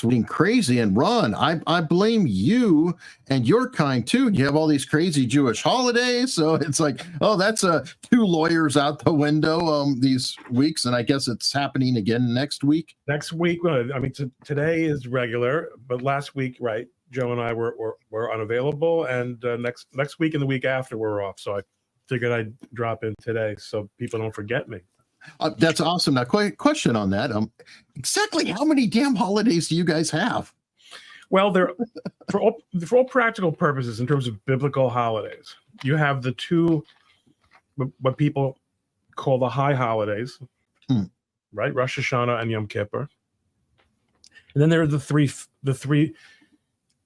being crazy. And Ron, I blame you and your kind too. You have all these crazy Jewish holidays, so it's like, oh, that's two lawyers out the window these weeks, and I guess it's happening again next week. Next week, I mean, today is regular, but last week, right? Joe and I were unavailable, and next week and the week after we're off. So I figured I'd drop in today so people don't forget me. That's awesome. Now, question on that. Exactly how many damn holidays do you guys have? Well, they're for all practical purposes, in terms of biblical holidays, you have the two, what people call the high holidays, right? Rosh Hashanah and Yom Kippur. And then there are the three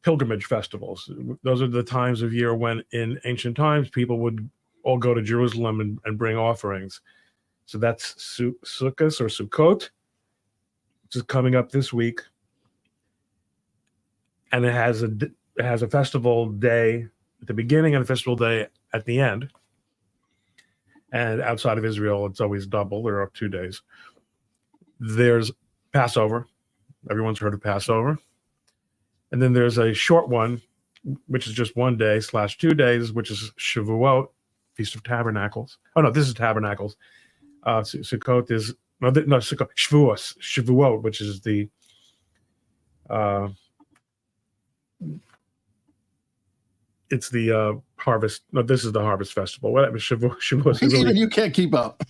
pilgrimage festivals. Those are the times of year when, in ancient times, people would all go to Jerusalem and bring offerings. So that's Sukkot or Sukkot, which is coming up this week, and it has a festival day at the beginning and a festival day at the end. And outside of Israel, it's always double. There are 2 days. There's Passover. Everyone's heard of Passover. And then there's a short one, which is just 1 day / 2 days, which is Shavuot, Feast of Tabernacles. Oh no, this is Tabernacles. Sukkot is Sukkot, Shavuot, which is the it's the harvest. No, this is the harvest festival. Whatever. Shavuot. Really, you can't keep up.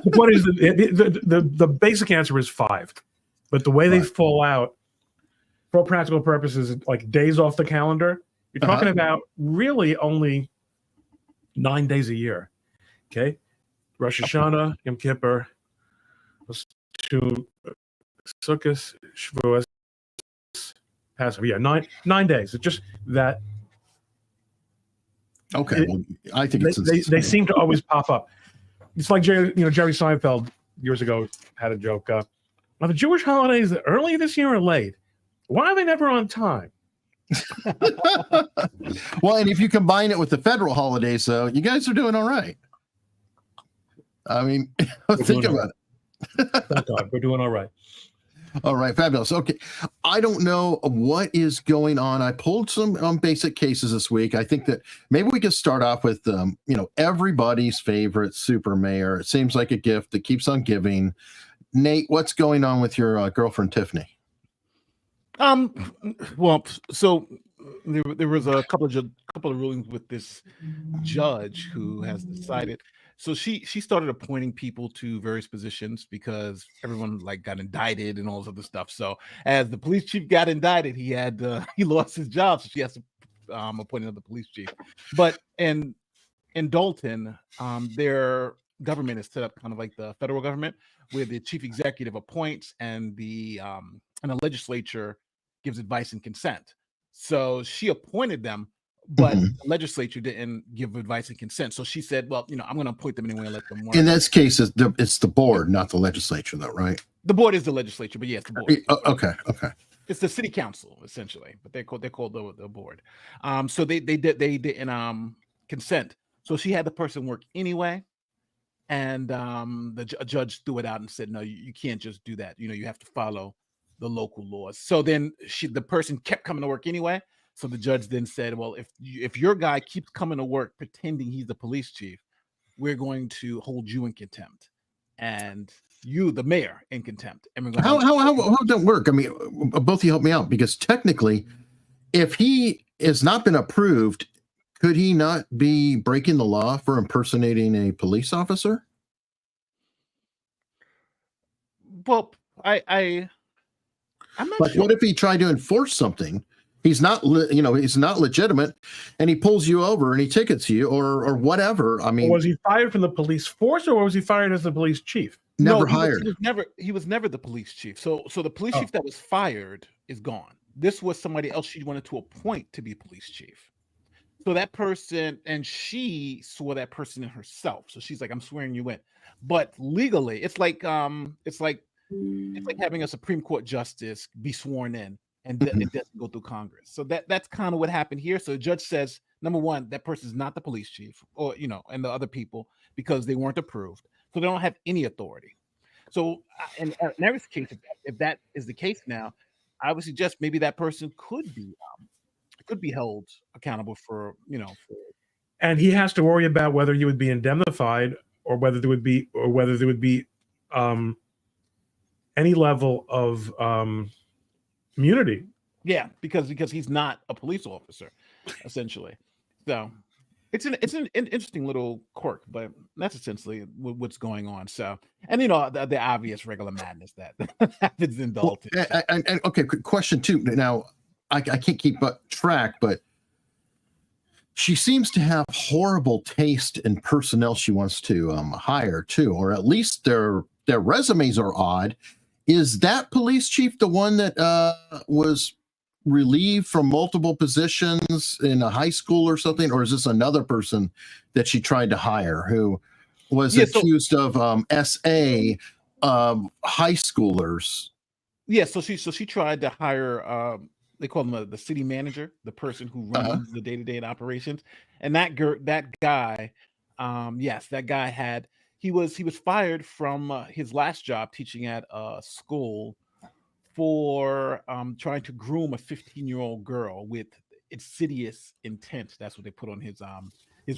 What is the basic answer is 5, but the way they fall out for all practical purposes, like days off the calendar, you're talking about really only 9 days a year. Okay. Rosh Hashanah, Yom Kippur, to Sukkot, Shavuot, Passover. Yeah, nine days. It's just that. Okay, I think they seem to always pop up. It's like Jerry Seinfeld years ago had a joke. Are the Jewish holidays early this year or late? Why are they never on time? Well, and if you combine it with the federal holidays, though, you guys are doing all right. I mean, think about it. Thank God, we're doing all right. All right, fabulous. Okay, I don't know what is going on. I pulled some basic cases this week. I think that maybe we could start off with, everybody's favorite super mayor. It seems like a gift that keeps on giving. Nate, what's going on with your girlfriend Tiffany? Well, so there was a couple of rulings with this judge who has decided. So she started appointing people to various positions because everyone got indicted and all this other stuff. So as the police chief got indicted, he lost his job. So she has to appoint another police chief. But in Dalton, their government is set up kind of like the federal government, where the chief executive appoints and the legislature gives advice and consent. So she appointed them, but the legislature didn't give advice and consent. So she said, well, I'm going to appoint them anyway and let them work. In this case, it's the board, not the legislature, though, right? The board is the legislature, but yes, the board. Okay. It's the city council, essentially, but they're called the board. So they didn't consent. So she had the person work anyway. And the judge threw it out and said, no, you can't just do that. You have to follow the local laws. So then the person kept coming to work anyway. So the judge then said, well, if your guy keeps coming to work pretending he's the police chief, we're going to hold you in contempt, and you, the mayor, in contempt. And we're going how would that work? I mean, both of you help me out, because technically, if he has not been approved, could he not be breaking the law for impersonating a police officer? Well, I'm not sure. What if he tried to enforce something? He's not, he's not legitimate, and he pulls you over and he tickets you or whatever. I mean, was he fired from the police force, or was he fired as the police chief? Never hired. He was never the police chief. So the police chief that was fired is gone. This was somebody else she wanted to appoint to be police chief. So that person, and she swore that person in herself. So she's like, I'm swearing you in. But legally, it's like having a Supreme Court justice be sworn in, and it doesn't go through Congress. So that's kind of what happened here. So the judge says, number one, that person is not the police chief, or and the other people, because they weren't approved. So they don't have any authority. So in Eric's case, if that is the case now, I would suggest maybe that person could be held accountable for, And he has to worry about whether he would be indemnified or whether there would be any level of immunity. Yeah, because he's not a police officer, essentially. So it's an interesting little quirk, but that's essentially what's going on. So, and the obvious regular madness that happens in Dalton. Well, and okay, quick question too. Now, I can't keep track, but she seems to have horrible taste in personnel she wants to hire too, or at least their resumes are odd. Is that police chief the one that was relieved from multiple positions in a high school or something, or is this another person that she tried to hire who was accused of SA high schoolers? Yeah, so she tried to hire they call him the city manager, the person who runs the day-to-day operations, and that guy, that guy he was fired from his last job teaching at a school for trying to groom a 15-year-old girl with insidious intent. That's what they put on his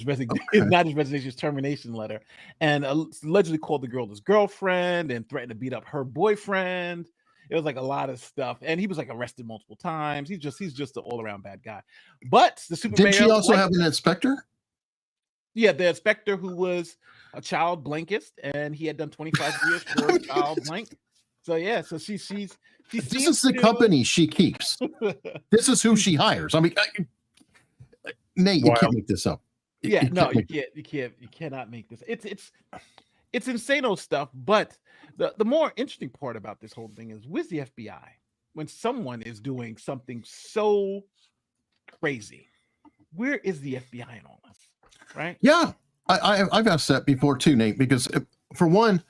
resignation, not his resignation, his termination letter, and allegedly called the girl his girlfriend and threatened to beat up her boyfriend. It was like a lot of stuff, and he was like arrested multiple times. He's just an all-around bad guy. But the super mayor, did she also have an inspector? Yeah, the inspector who was a child blankist, and he had done 25 years for a child blank. So yeah, so she this is the company she keeps. This is who she hires. I mean, Nate, you can't make this up. You cannot make this. It's insane stuff. But the more interesting part about this whole thing is with the FBI, when someone is doing something so crazy, where is the FBI in all this? Right? Yeah, I've asked that before too, Nate, because for one,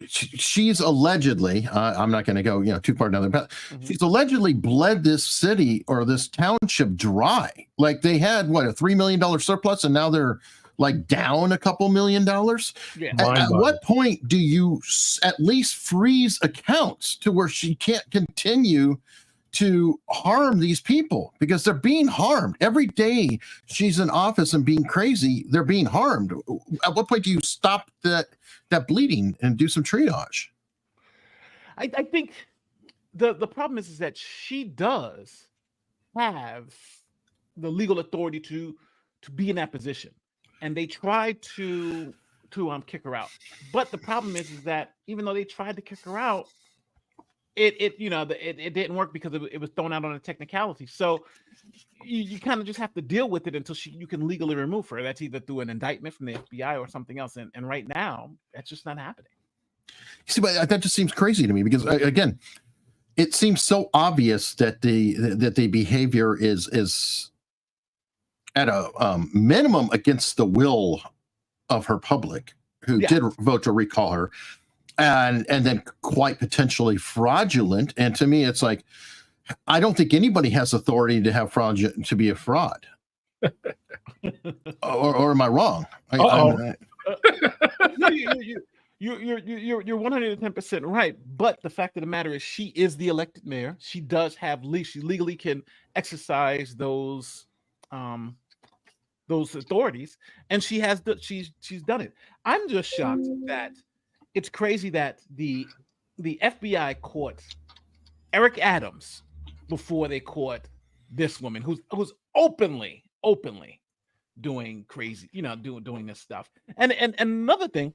she's allegedly, I'm not going to go, too far down the path. She's allegedly bled this city or this township dry. Like they had a $3 million surplus, and now they're like down a couple $1 million. Yeah. At what point do you at least freeze accounts to where she can't continue to harm these people, because they're being harmed every day she's in office and being crazy? They're being harmed. At what point do you stop that bleeding and do some triage? I think the problem is that she does have the legal authority to be in that position, and they tried to kick her out. But the problem is that even though they tried to kick her out, it didn't work because it was thrown out on a technicality. So you kind of just have to deal with it until you can legally remove her. That's either through an indictment from the FBI or something else. And right now, that's just not happening. See, but that just seems crazy to me, because again, it seems so obvious that the behavior is at a minimum against the will of her public, who did vote to recall her. And then quite potentially fraudulent. And to me, it's like, I don't think anybody has authority to have fraudulent to be a fraud. or am I wrong? No, you're 110% right. But the fact of the matter is, she is the elected mayor. She does have she legally can exercise those authorities, and she has she's done it. I'm just shocked that it's crazy that the FBI caught Eric Adams before they caught this woman who's openly doing crazy, doing this stuff. And another thing,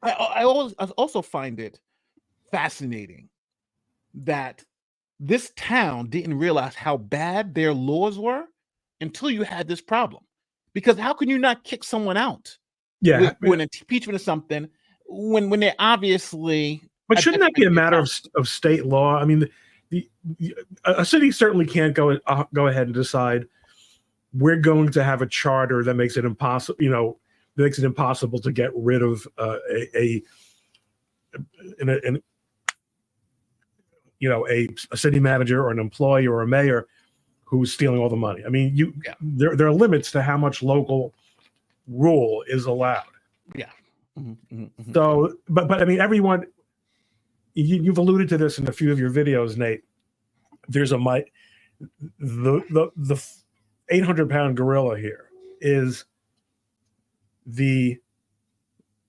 I also find it fascinating that this town didn't realize how bad their laws were until you had this problem. Because how can you not kick someone out? Yeah, with an impeachment or something when they're obviously. But shouldn't that be a matter of state law? I mean, a city certainly can't go ahead and decide we're going to have a charter that makes it impossible. Makes it impossible to get rid of a city manager or an employee or a mayor who's stealing all the money. I mean, there are limits to how much local rule is allowed. Yeah. Mm-hmm, mm-hmm. So, but I mean, everyone, you've alluded to this in a few of your videos, Nate. There's the 800-pound gorilla here is the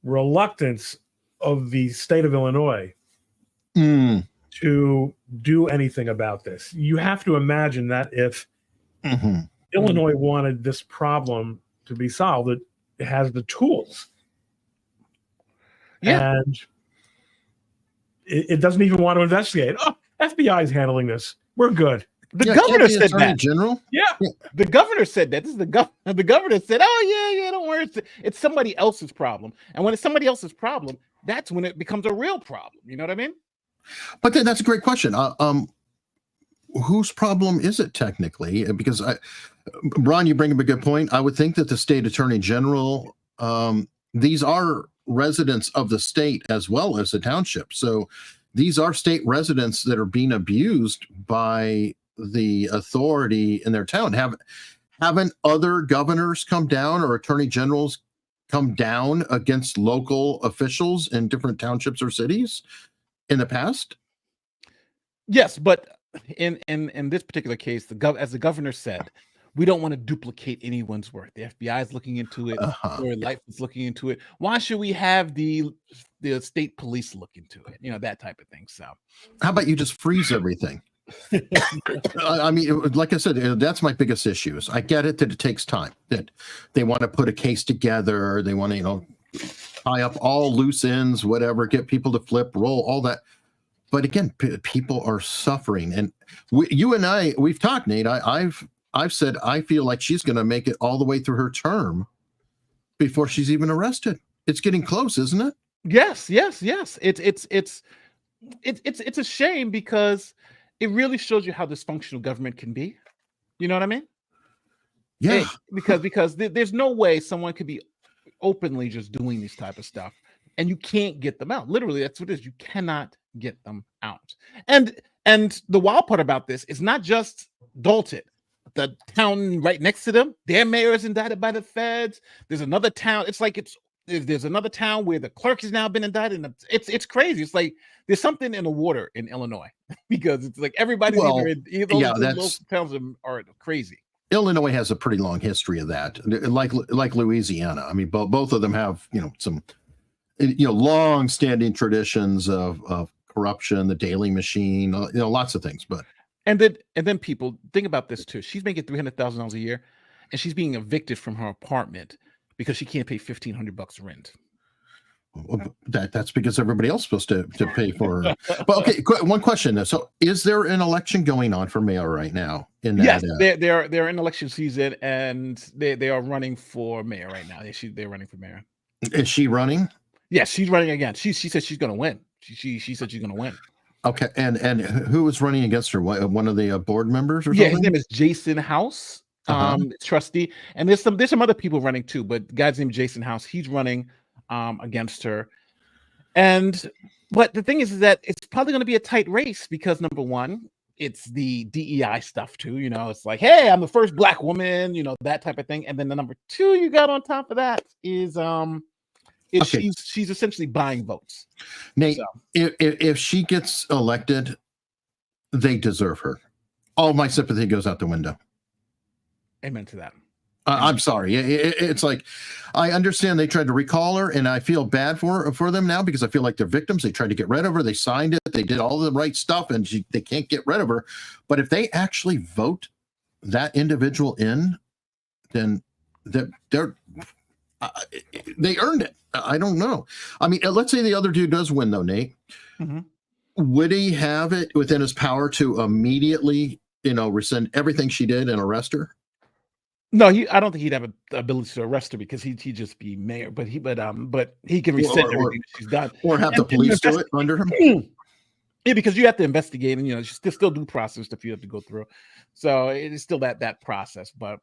reluctance of the state of Illinois to do anything about this. You have to imagine that if Illinois wanted this problem to be solved, it has the tools. Yeah. And it doesn't even want to investigate. Oh, FBI is handling this. We're good. The governor said Attorney that. General? Yeah. The governor said that. This is the governor. The governor said, "Oh yeah, don't worry. It's somebody else's problem." And when it's somebody else's problem, that's when it becomes a real problem. You know what I mean? But that's a great question. Whose problem is it technically? Because Ron, you bring up a good point. I would think that the state attorney general, these are residents of the state as well as the township. So these are state residents that are being abused by the authority in their town. Haven't other governors come down or attorney generals come down against local officials in different townships or cities in the past? Yes, but in this particular case, as the governor said, we don't want to duplicate anyone's work. The FBI is looking into it. Or Life is looking into it. Why should we have the state police look into it? You know, that type of thing. So how about you just freeze everything? I mean, like I said, that's my biggest issue. Is I get it that it takes time, that they want to put a case together. They want to, tie up all loose ends, whatever, get people to flip, roll, all that. But again, people are suffering. And you and I, we've talked, Nate. I've said I feel like she's going to make it all the way through her term before she's even arrested. It's getting close, isn't it? Yes. It's a shame because it really shows you how dysfunctional government can be. You know what I mean? Yeah. Because there's no way someone could be openly just doing this type of stuff and you can't get them out. Literally, that's what it is. You cannot get them out. And the wild part about this is not just Dalton. The town right next to them, their mayor is indicted by the feds. There's another town. It's like there's another town where the clerk has now been indicted. And it's crazy. It's like there's something in the water in Illinois because it's like everybody's those towns are crazy. Illinois has a pretty long history of that, like Louisiana. I mean, both of them have some long-standing traditions of corruption, the daily machine, lots of things. But and then people think about this too. She's making $300,000 a year, and she's being evicted from her apartment because she can't pay $1,500 rent. That's because everybody else is supposed to pay for her. But okay, one question. So, is there an election going on for mayor right now? Yes, they're in election season, and they are running for mayor right now. They're running for mayor. Is she running? Yes, she's running again. She said she's going to win. She said she's going to win. Okay, and who was running against her? One of the board members or something? Yeah, his name is Jason House, trustee. And there's some other people running too, but the guy's name is Jason House. He's running against her. But the thing is that it's probably going to be a tight race because number one, it's the DEI stuff too. It's like, hey, I'm the first Black woman, that type of thing. And then the number two you got on top of that is okay. She's essentially buying votes. Nate, if she gets elected, they deserve her. All my sympathy goes out the window. Amen to that. I'm sorry. It's like, I understand they tried to recall her, and I feel bad for them now because I feel like they're victims. They tried to get rid of her. They signed it. They did all the right stuff, and they can't get rid of her. But if they actually vote that individual in, then they earned it. I don't know. I mean, let's say the other dude does win, though, Nate. Mm-hmm. Would he have it within his power to immediately, rescind everything she did and arrest her? No, I don't think he'd have the ability to arrest her because he'd just be mayor. But he can rescind everything that she's done, or have the police do it under him. Yeah, because you have to investigate, and still due process stuff you have to go through. So it's still that process, but.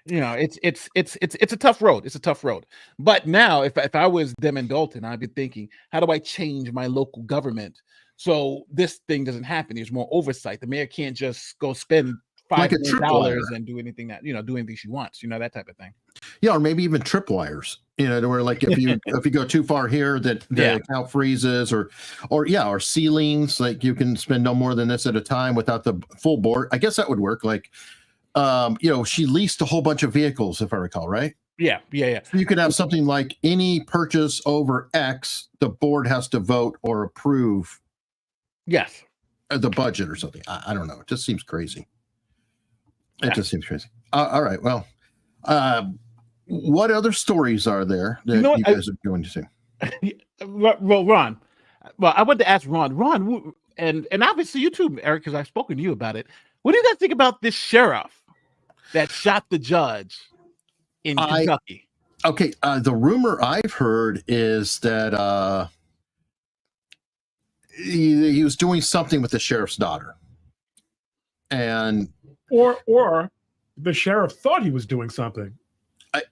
It's a tough road. It's a tough road. But now, if I was them in Dalton, I'd be thinking, how do I change my local government so this thing doesn't happen? There's more oversight. The mayor can't just go spend like a $5 tripwire. and do anything that do anything she wants, that type of thing. Yeah, or maybe even tripwires. To where like if you go too far here, that the account freezes, or ceilings, like you can spend no more than this at a time without the full board. I guess that would work. Like, she leased a whole bunch of vehicles, if I recall, right? Yeah. So you could have something like any purchase over X, the board has to vote or approve. Yes. The budget or something. I don't know. It just seems crazy. Just seems crazy. All right. Well, what other stories are there that you guys are going to see? Well, Ron. Well, I wanted to ask Ron. Ron, and obviously you too, Eric, because I've spoken to you about it. What do you guys think about this sheriff that shot the judge in Kentucky? Okay, the rumor I've heard is that he was doing something with the sheriff's daughter, and or the sheriff thought he was doing something.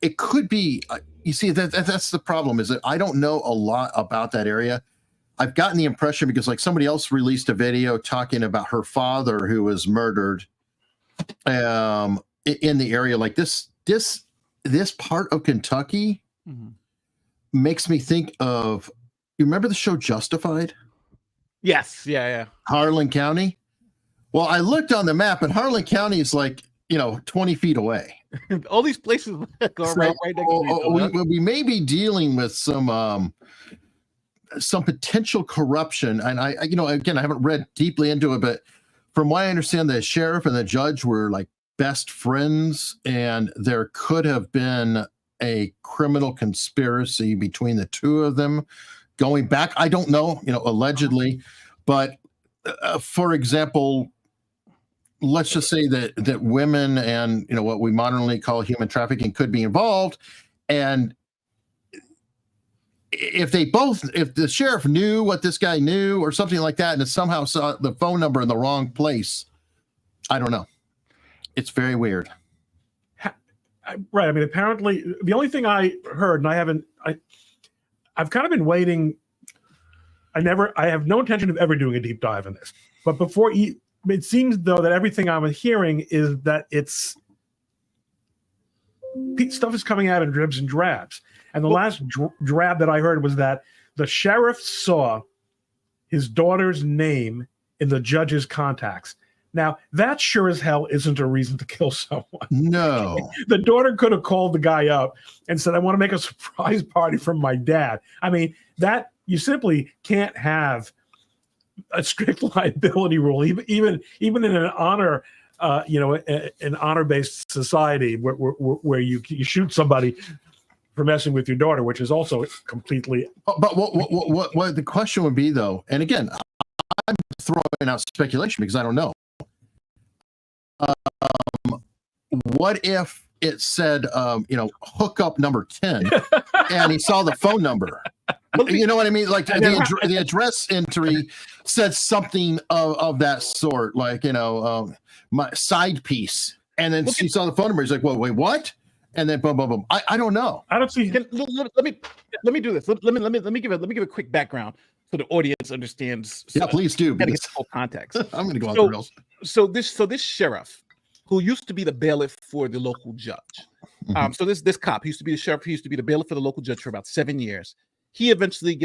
It could be. You see, that's the problem. Is that I don't know a lot about that area. I've gotten the impression because like somebody else released a video talking about her father who was murdered in the area. Like this part of Kentucky makes me think of. You remember the show Justified? Yes. Yeah. Harlan County. Well, I looked on the map, and Harlan County is like 20 feet away. All these places go right next to each other. We may be dealing with some potential corruption, and I again, I haven't read deeply into it, but from what I understand, the sheriff and the judge were like best friends, and there could have been a criminal conspiracy between the two of them going back. I don't know, allegedly, but for example, let's just say that women and what we modernly call human trafficking could be involved, and if the sheriff knew what this guy knew or something like that, and it somehow saw the phone number in the wrong place, I don't know. It's very weird. Right. I mean, apparently the only thing I heard, and I've kind of been waiting. I have no intention of ever doing a deep dive in this, but it seems though that everything I'm hearing is that stuff is coming out in dribs and drabs. And the last drab that I heard was that the sheriff saw his daughter's name in the judge's contacts. Now, that sure as hell isn't a reason to kill someone. No. The daughter could have called the guy up and said, I want to make a surprise party for my dad. I mean, that you simply can't have a strict liability rule, even in an honor, an honor-based society where you shoot somebody for messing with your daughter, which is also completely. But what the question would be though, and again, I'm throwing out speculation because I don't know. What if it said, hookup number 10, and he saw the phone number? You know what I mean? Like the address entry said something of that sort, like my side piece, and then she saw the phone number. He's like, "Well, wait, what?" And then boom, boom, boom. I don't know. I don't see. Let me do this. Let me give a quick background so the audience understands. Yeah, please do. Get the full context. I'm going to go off the rails. So this sheriff, who used to be the bailiff for the local judge. So this cop, he used to be the sheriff. He used to be the bailiff for the local judge for about 7 years. He eventually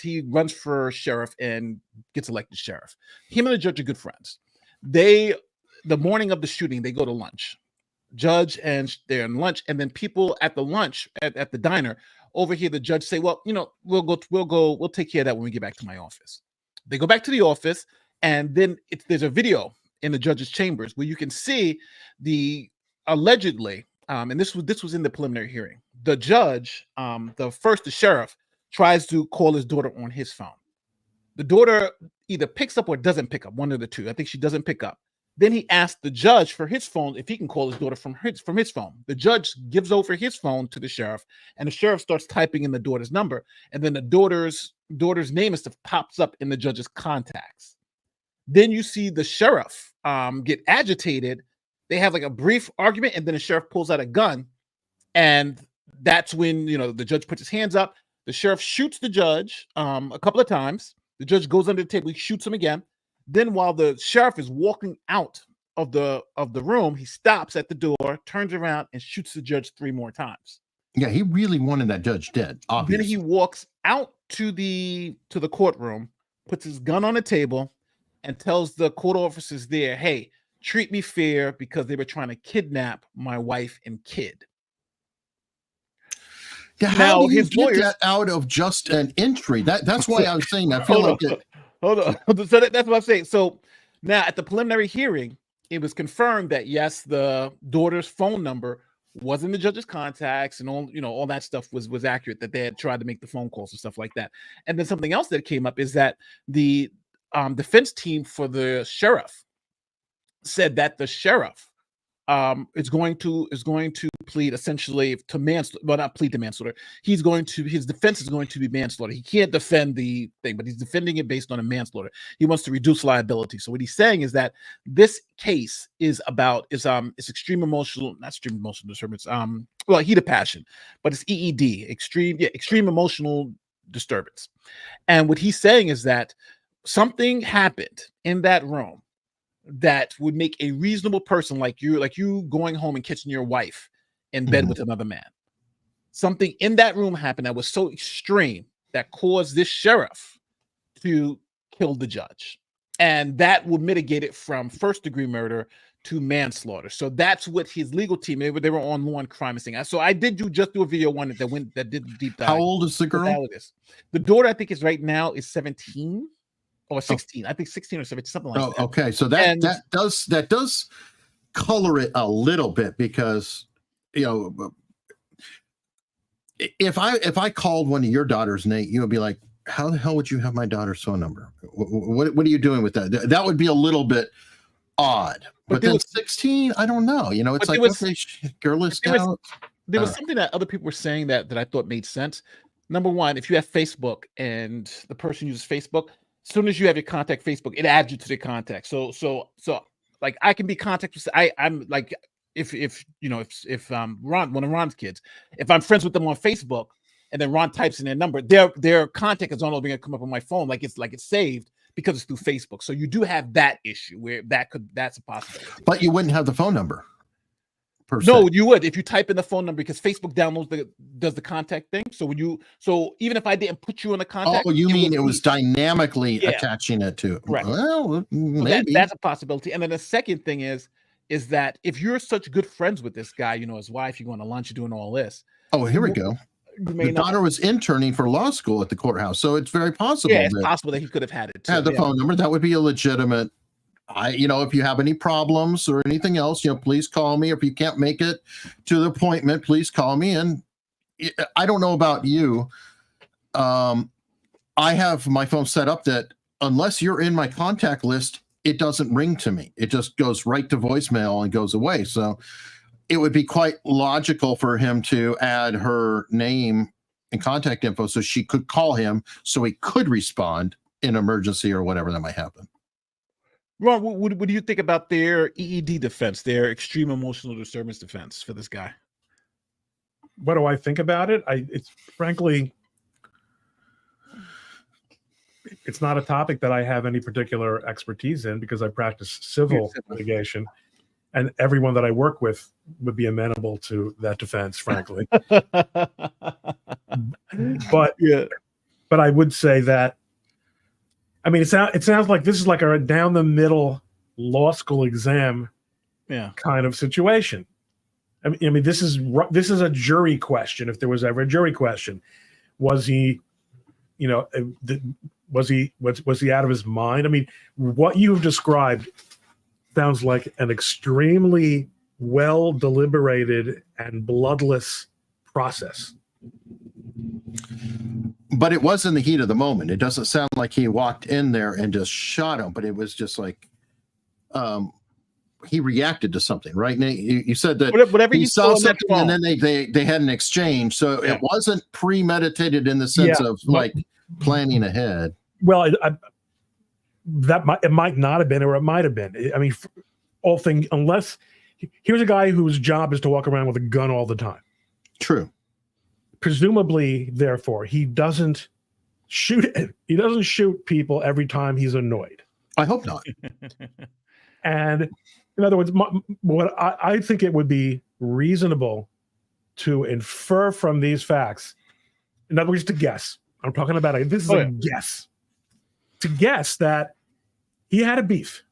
he runs for sheriff and gets elected sheriff. Him and the judge are good friends. The morning of the shooting, they go to lunch. Judge and they're in lunch, and then people at the lunch at the diner overhear the judge say, "Well, we'll take care of that when we get back to my office." They go back to the office, and then there's a video in the judge's chambers where you can see allegedly, and this was in the preliminary hearing. The judge, the sheriff, tries to call his daughter on his phone. The daughter either picks up or doesn't pick up, one of the two. I think she doesn't pick up. Then he asked the judge for his phone if he can call his daughter from his phone. The judge gives over his phone to the sheriff, and the sheriff starts typing in the daughter's number, and then the daughter's name and stuff pops up in the judge's contacts. Then you see the sheriff get agitated. They have like a brief argument, and then the sheriff pulls out a gun, and that's when the judge puts his hands up. The sheriff shoots the judge a couple of times. The judge goes under the table, he shoots him again. Then while the sheriff is walking out of the room, he stops at the door, turns around, and shoots the judge 3 more times. Yeah, he really wanted that judge dead. Obviously. Then he walks out to the courtroom, puts his gun on the table, and tells the court officers there, "Hey, treat me fair because they were trying to kidnap my wife and kid." Yeah, how do you get that out of just an entry? That's why I was saying I feel like it. Hold on. So that's what I'm saying. So now at the preliminary hearing, it was confirmed that yes, the daughter's phone number was in the judge's contacts, and all that stuff was accurate, that they had tried to make the phone calls and stuff like that. And then something else that came up is that the defense team for the sheriff said that the sheriff is going to plead essentially to manslaughter. Well, not plead to manslaughter. His defense is going to be manslaughter. He can't defend the thing, but he's defending it based on a manslaughter. He wants to reduce liability. So what he's saying is that this case is it's extreme emotional, not extreme emotional disturbance. Heat of passion, but it's EED, extreme emotional disturbance. And what he's saying is that something happened in that room that would make a reasonable person like you going home and catching your wife in bed with another man. Something in that room happened that was so extreme that caused this sheriff to kill the judge. And that would mitigate it from first-degree murder to manslaughter. So that's what his legal team, they were on law and crime and thing. So I did do a video one that did the deep dive. How old is the girl? The daughter, I think, is right now is 17. Or 16, I think 16 or 17, something like that. Okay, so that does color it a little bit, because if I called one of your daughters, Nate, you would be like, "How the hell would you have my daughter's phone number? What are you doing with that?" That would be a little bit odd. But then 16, I don't know. It's like, Girl Scout. There was something that other people were saying that I thought made sense. Number one, if you have Facebook and the person uses Facebook, as soon as you have your contact Facebook, it adds you to the contact. So like I can be contacted. I'm like if Ron, one of Ron's kids, if I'm friends with them on Facebook and then Ron types in their number, their contact is only going to come up on my phone like it's saved because it's through Facebook. So you do have that issue where that's a possibility. But you wouldn't have the phone number. No, you would if you type in the phone number, because Facebook does the contact thing. So even if I didn't put you on the contact, you mean it was dynamically attaching it to? Right. Well, maybe that's a possibility. And then the second thing is that if you're such good friends with this guy, his wife, you're going to lunch, you're doing all this. Oh, here we go. The daughter was interning for law school at the courthouse, so it's very possible. Yeah, it's possible that he could have had it too. Had the phone number. That would be a legitimate. If you have any problems or anything else, please call me. If you can't make it to the appointment, please call me. And I don't know about you. I have my phone set up that unless you're in my contact list, it doesn't ring to me. It just goes right to voicemail and goes away. So it would be quite logical for him to add her name and contact info so she could call him so he could respond in emergency or whatever that might happen. Ron, what do you think about their EED defense, their extreme emotional disturbance defense for this guy? What do I think about it? It's frankly, it's not a topic that I have any particular expertise in because I practice civil litigation, and everyone that I work with would be amenable to that defense, frankly. But I would say that, I mean, it sounds like this is like a down the middle law school exam kind of situation. I mean, this is a jury question. If there was ever a jury question, was he was he out of his mind? I mean, what you've described sounds like an extremely well deliberated and bloodless process. But it was in the heat of the moment. It doesn't sound like he walked in there and just shot him, but it was just like he reacted to something, right? Nate, you said that whatever he saw something and then they had an exchange. So it wasn't premeditated in the sense of like planning ahead. Well, it might not have been, or it might have been. I mean, unless here's a guy whose job is to walk around with a gun all the time. True. Presumably, therefore, he doesn't shoot people every time he's annoyed. I hope not. And In other words, what I think it would be reasonable to infer from these facts, in other words, to guess. I'm talking about this is a guess. To guess that he had a beef.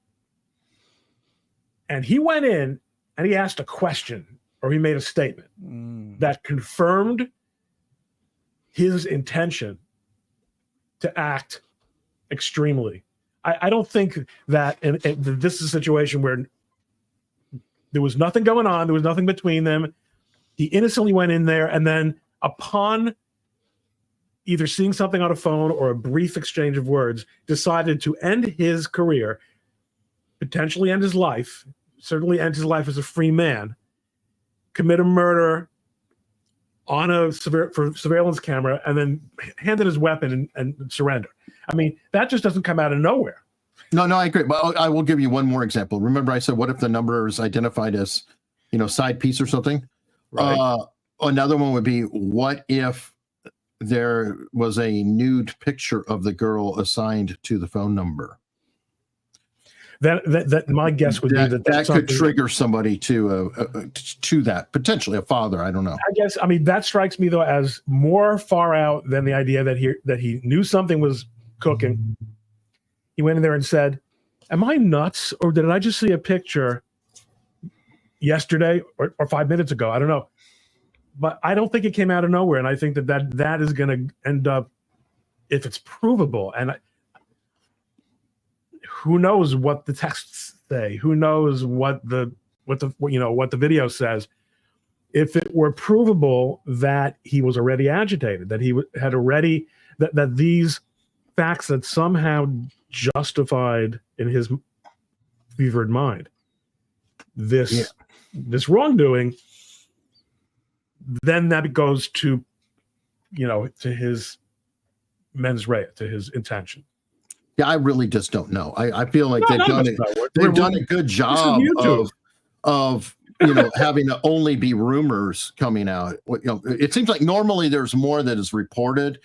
And he went in and he asked a question or he made a statement that confirmed his intention to act extremely. I don't think that this is a situation where there was nothing going on. There was nothing between them. He innocently went in there, and then upon either seeing something on a phone or a brief exchange of words, decided to end his career, potentially end his life, certainly end his life as a free man, commit a murder on a surveillance camera, and then handed his weapon and surrender. I mean, that just doesn't come out of nowhere. No, I agree. But I will give you one more example. Remember I said, what if the number is identified as, side piece or something? Right. Another one would be, what if there was a nude picture of the girl assigned to the phone number? That my guess would be that could trigger somebody to that, potentially a father. I don't know. I mean, that strikes me though as more far out than the idea that he knew something was cooking. He went in there and said, "Am I nuts, or did I just see a picture yesterday or 5 minutes ago? I don't know." But I don't think it came out of nowhere, and I think that is going to end up, if it's provable, and who knows what the texts say? Who knows what the video says? If it were provable that he was already agitated, that he had already that these facts that somehow justified in his fevered mind this wrongdoing, then that goes to to his mens rea, to his intention. Yeah, I really just don't know. I feel like they've done a good job of having to only be rumors coming out. It seems like normally there's more that is reported,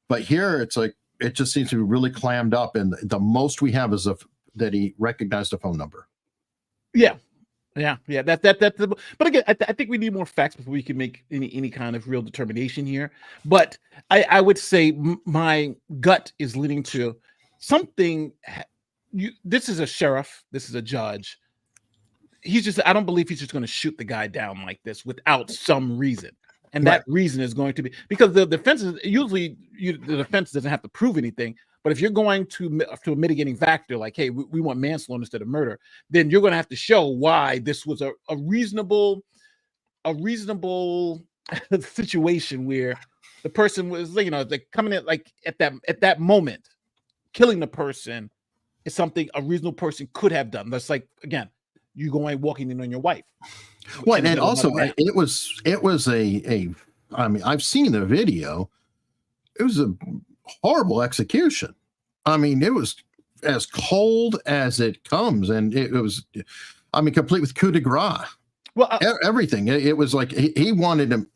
but here it's like it just seems to be really clammed up, and the most we have is that he recognized a phone number. Yeah. But again, I think we need more facts before we can make any kind of real determination here. But I would say my gut is leaning to something. This is a sheriff. This is a judge. I don't believe he's just going to shoot the guy down like this without some reason. And that reason is going to be because the defense is usually the defense doesn't have to prove anything. But if you're going to a mitigating factor, like, hey, we want manslaughter instead of murder, then you're going to have to show why this was a reasonable situation where the person was, like coming in like at that moment, killing the person is something a reasonable person could have done. That's like, again, you walking in on your wife. Well, and also it was I mean, I've seen the video. It was a horrible execution. I mean, it was as cold as it comes, and it was, I mean, complete with coup de grace. Well, everything. It was like he wanted him.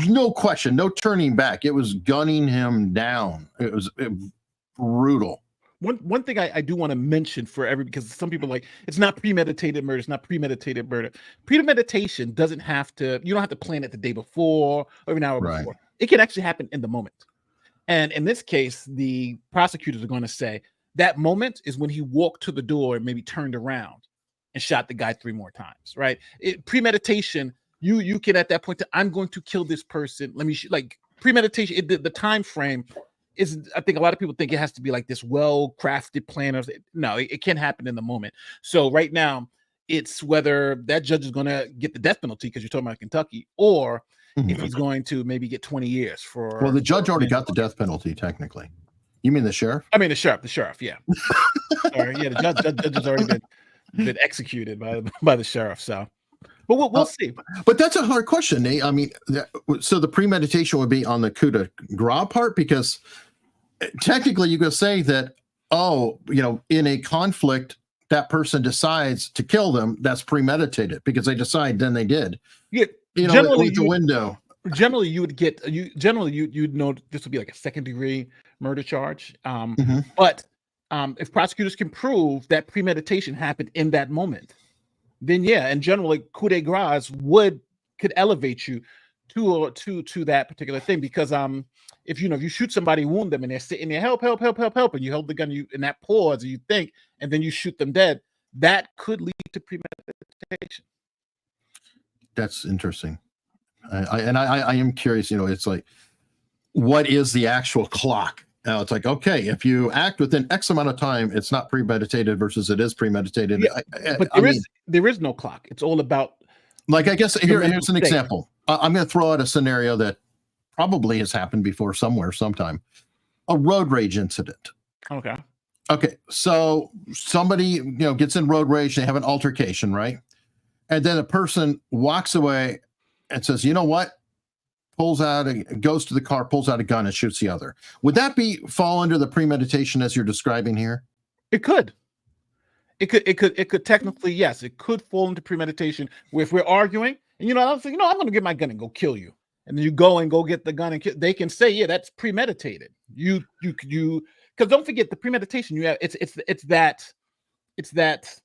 No question, no turning back. It was gunning him down. It was brutal. One thing I do want to mention because some people are like, it's not premeditated murder. It's not premeditated murder. Premeditation doesn't have to. You don't have to plan it the day before or an hour before. It can actually happen in the moment. And in this case, the prosecutors are going to say that moment is when he walked to the door and maybe turned around and shot the guy 3 more times. Right? Premeditation. You can at that point. I'm going to kill this person. Let me like premeditation. The time frame. I think a lot of people think it has to be like this well-crafted plan. No, it can happen in the moment. So right now, it's whether that judge is going to get the death penalty because you're talking about Kentucky, or if he's going to maybe get 20 years for. Well, the judge already got the death penalty technically. You mean the sheriff? I mean the sheriff. Yeah. Sorry, yeah, the judge has already been executed by the sheriff. So. But we'll see. But that's a hard question, Nate. I mean, so the premeditation would be on the coup de grace part, because technically you could say that, in a conflict, that person decides to kill them. That's premeditated because they decide, then they did. Yeah. Generally, the window. Generally, you'd know this would be like a 2nd degree murder charge. But if prosecutors can prove that premeditation happened in that moment, then yeah, in general, like coup de grace could elevate you to that particular thing. Because if you shoot somebody, wound them, and they're sitting there, help, help, help, help, help, and you hold the gun, in that pause, you think, and then you shoot them dead, that could lead to premeditation. That's interesting. I am curious, it's like, what is the actual clock? Now it's like, okay, if you act within X amount of time, it's not premeditated versus it is premeditated. Yeah, but there is no clock. It's all about, like, I guess here's an example. I'm going to throw out a scenario that probably has happened before somewhere, sometime. A road rage incident. Okay. So somebody, gets in road rage, they have an altercation, right? And then a person walks away and says, you know what? Goes to the car, pulls out a gun and shoots the other. Would that fall under the premeditation as you're describing here? It could. It could technically, yes, it could fall into premeditation. Where if we're arguing, and I'm saying, I'm going to get my gun and go kill you, and then you go and get the gun and kill, they can say, yeah, that's premeditated. You because don't forget the premeditation. You have it's that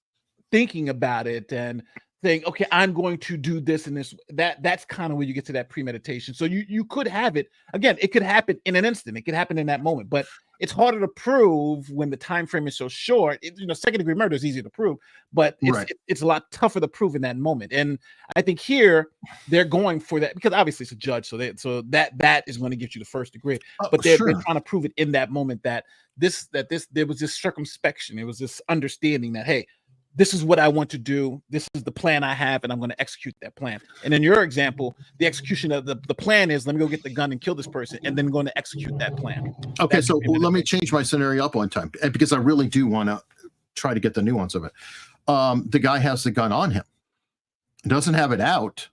thinking about it and saying, okay, I'm going to do this and this. That's kind of where you get to that premeditation. So you could have it again. It could happen in an instant. It could happen in that moment, but it's harder to prove when the time frame is so short. Second degree murder is easier to prove, but it's a lot tougher to prove in that moment. And I think here they're going for that because obviously it's a judge, so that is going to get you the first degree. But they're trying to prove it in that moment that there was this circumspection, there was this understanding that, hey, this is what I want to do. This is the plan I have, and I'm going to execute that plan. And in your example, the execution of the plan is, let me go get the gun and kill this person, and then going to execute that plan. Okay, so let me change my scenario up one time, because I really do want to try to get the nuance of it. The guy has the gun on him, doesn't have it out,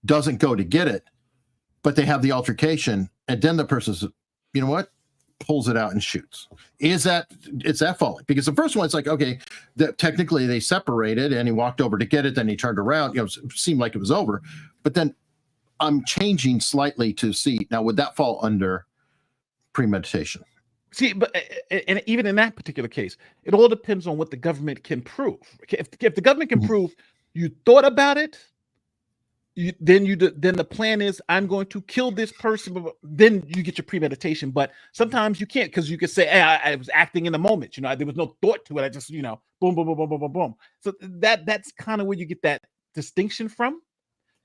doesn't go to get it, but they have the altercation, and then the person says, you know what? Pulls it out and shoots. Is that falling? Because the first one, it's like, okay, technically they separated and he walked over to get it, then he turned around, it seemed like it was over. But then I'm changing slightly to see, now would that fall under premeditation? See, but and even in that particular case, it all depends on what the government can prove. If the government can prove you thought about it, then the plan is, I'm going to kill this person. Then you get your premeditation. But sometimes you can't, because you could say, hey, I was acting in the moment. There was no thought to it. I just, boom, boom, boom, boom, boom, boom, boom. So that's kind of where you get that distinction from,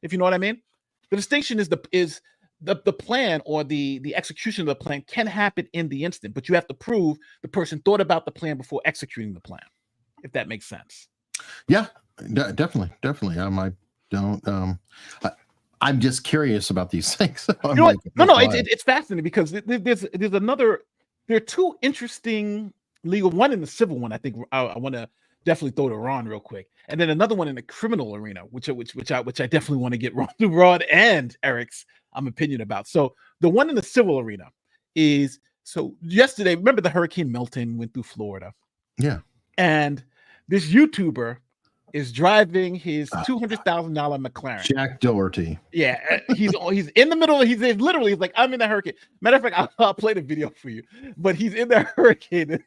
if you know what I mean. The distinction is the plan, or the execution of the plan can happen in the instant, but you have to prove the person thought about the plan before executing the plan, if that makes sense. Yeah, definitely. I'm just curious about these things. It's fascinating because there are two interesting legal, one in the civil one. I think I want to definitely throw to Ron real quick, and then another one in the criminal arena, which I definitely want to get Ron and Eric's opinion about. So the one in the civil arena is, so yesterday, remember the Hurricane Milton went through Florida? Yeah, and this YouTuber is driving his $200,000 McLaren. Jack Doherty. Yeah, he's in the middle. He's literally like, I'm in the hurricane. Matter of fact, I'll play the video for you. But he's in the hurricane,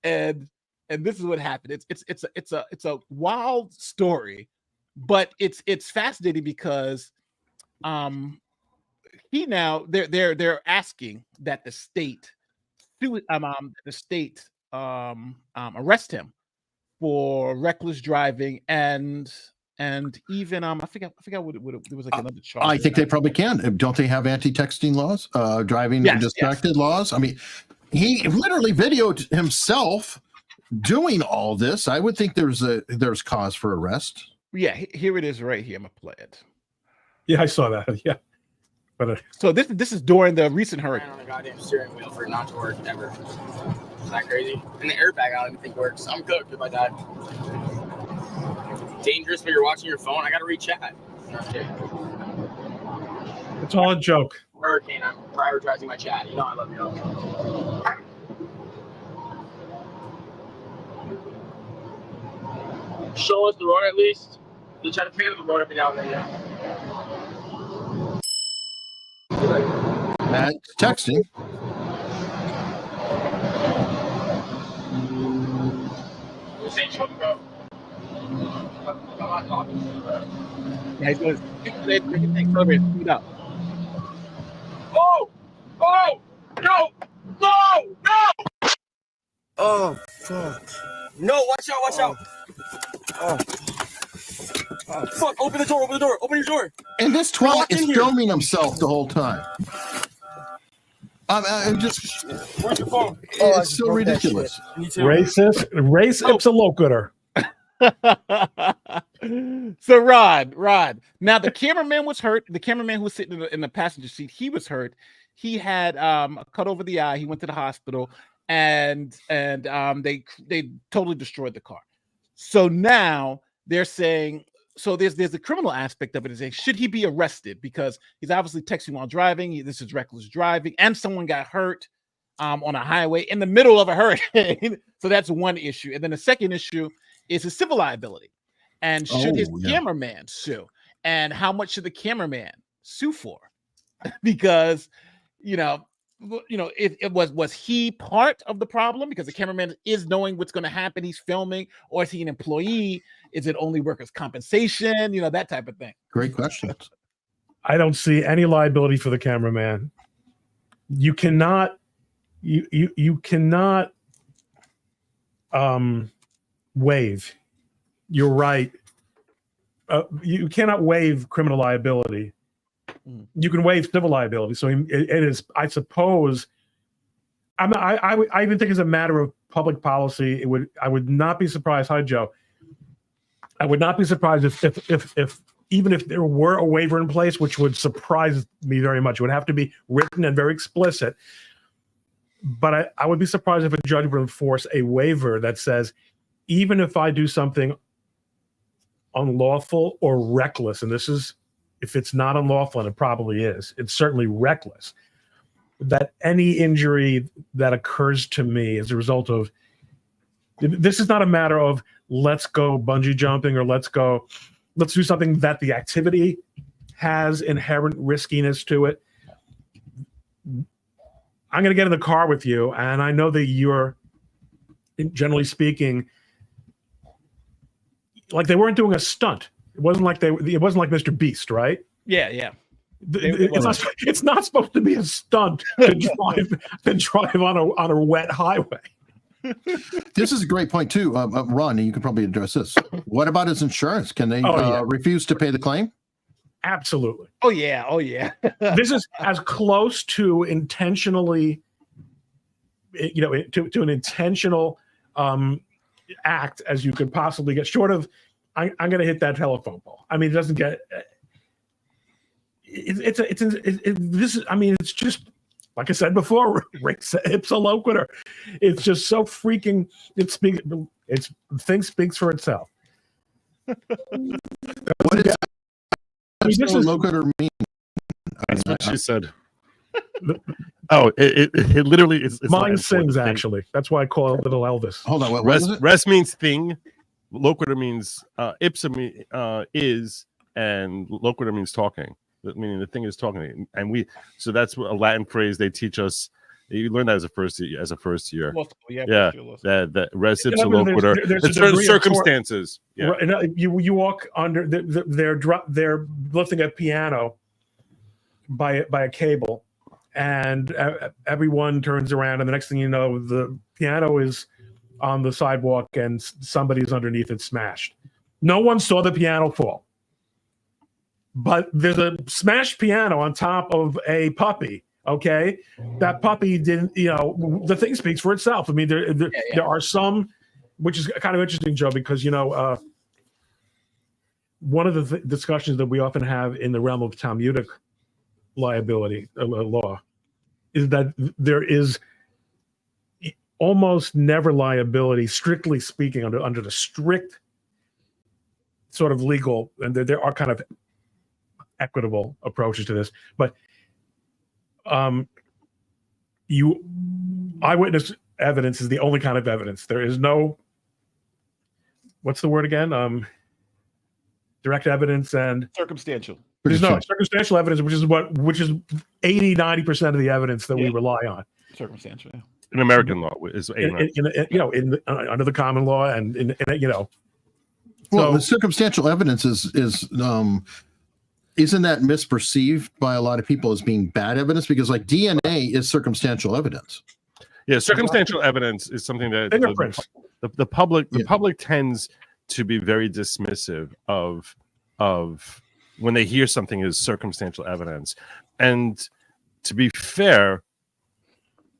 and this is what happened. It's a wild story, but it's fascinating because they're asking that the state arrest him for reckless driving and even I forgot what there was like another charge. I think they probably can. Don't they have anti-texting laws, driving distracted laws? I mean, he literally videoed himself doing all this. I would think there's cause for arrest. Yeah, here it is right here. I'm gonna play it. Yeah, I saw that. Yeah, but so this is during the recent hurricane. On the goddamn steering wheel for it not to work ever. Isn't that crazy? And the airbag I don't even think works. I'm cooked if I die. Dangerous when you're watching your phone. I gotta read chat. It's all a joke. Hurricane, I'm prioritizing my chat. You know I love you. Show us the road at least. You try to pan the road every now and then. Yeah. Matt, texting. Say choke, bro. Yeah, he's going to speed up. Oh! Oh! No! No! No! Oh, fuck. No, watch out, watch out. Oh. Oh, fuck, open the door, open your door. And this twat Walk in is here. filming himself the whole time. I'm just, Where's your phone? it's so ridiculous. Me too. Racist, race ipsa loquitur. So Rod. Now the cameraman was hurt. The cameraman who was sitting in the passenger seat, he was hurt. He had a cut over the eye. He went to the hospital, and they totally destroyed the car. So now they're saying, so there's a criminal aspect of it. Is saying, should he be arrested because he's obviously texting while driving? This is reckless driving, and someone got hurt on a highway in the middle of a hurricane. So that's one issue. And then the second issue is his civil liability. And should his cameraman sue? And how much should the cameraman sue for? Because, it was he part of the problem because the cameraman is knowing what's going to happen. He's filming, or is he an employee? Is it only workers' compensation? That type of thing. Great question. I don't see any liability for the cameraman. You cannot, you cannot waive. You're right. You cannot waive criminal liability. You can waive civil liability. So it is, I suppose. I even think as a matter of public policy, I would not be surprised. Hi, Joe. I would not be surprised if even if there were a waiver in place, which would surprise me very much. It would have to be written and very explicit. But I would be surprised if a judge would enforce a waiver that says, even if I do something unlawful or reckless, and this is, if it's not unlawful, and it probably is, it's certainly reckless, that any injury that occurs to me as a result of, this is not a matter of let's go bungee jumping or let's do something that the activity has inherent riskiness to it. I'm going to get in the car with you, and I know that you're, generally speaking, like they weren't doing a stunt. It wasn't like Mr. Beast, right? Yeah. It's not supposed to be a stunt to drive on a wet highway. This is a great point too, Ron. You can probably address this. What about his insurance? Can they refuse to pay the claim? Absolutely. Oh yeah. This is as close to intentionally, to an intentional act as you could possibly get. Short of, I'm going to hit that telephone pole. I mean, it doesn't get. It's just like I said before. Ipsa loquitur. It's just so freaking. Thing speaks for itself. What is ipsa loquitur mean? That's what she said. It literally is. Mine sings actually. That's why I call it Little Elvis. Hold on. What rest, is it? Rest means thing. Loquitur means ipsa is, and loquitur means talking. Meaning the thing is talking, and so that's a Latin phrase they teach us. You learn that as a first year. That res ipsa loquitur. In certain circumstances. Yeah. You walk under. They're lifting a piano by a cable, and everyone turns around, and the next thing you know, the piano is on the sidewalk, and somebody's underneath it, smashed. No one saw the piano fall. But there's a smashed piano on top of a puppy. Okay, that puppy didn't. The thing speaks for itself. I mean, there are some, which is kind of interesting, Joe, because one of the discussions that we often have in the realm of Talmudic liability law is that there is almost never liability, strictly speaking, under the strict sort of legal, and there are kind of equitable approaches to this, but eyewitness evidence is the only kind of evidence. There is no, what's the word again? Direct evidence and circumstantial. There's no circumstantial evidence, which is 80-90% of the evidence that we rely on. Circumstantial. Yeah. In American law is 89. Under the common law, and Well, So- the circumstantial evidence is isn't that misperceived by a lot of people as being bad evidence? Because like DNA is circumstantial evidence. Yeah, circumstantial evidence is something that Fingerprints. the public Yeah. public tends to be very dismissive of when they hear something as circumstantial evidence. And to be fair,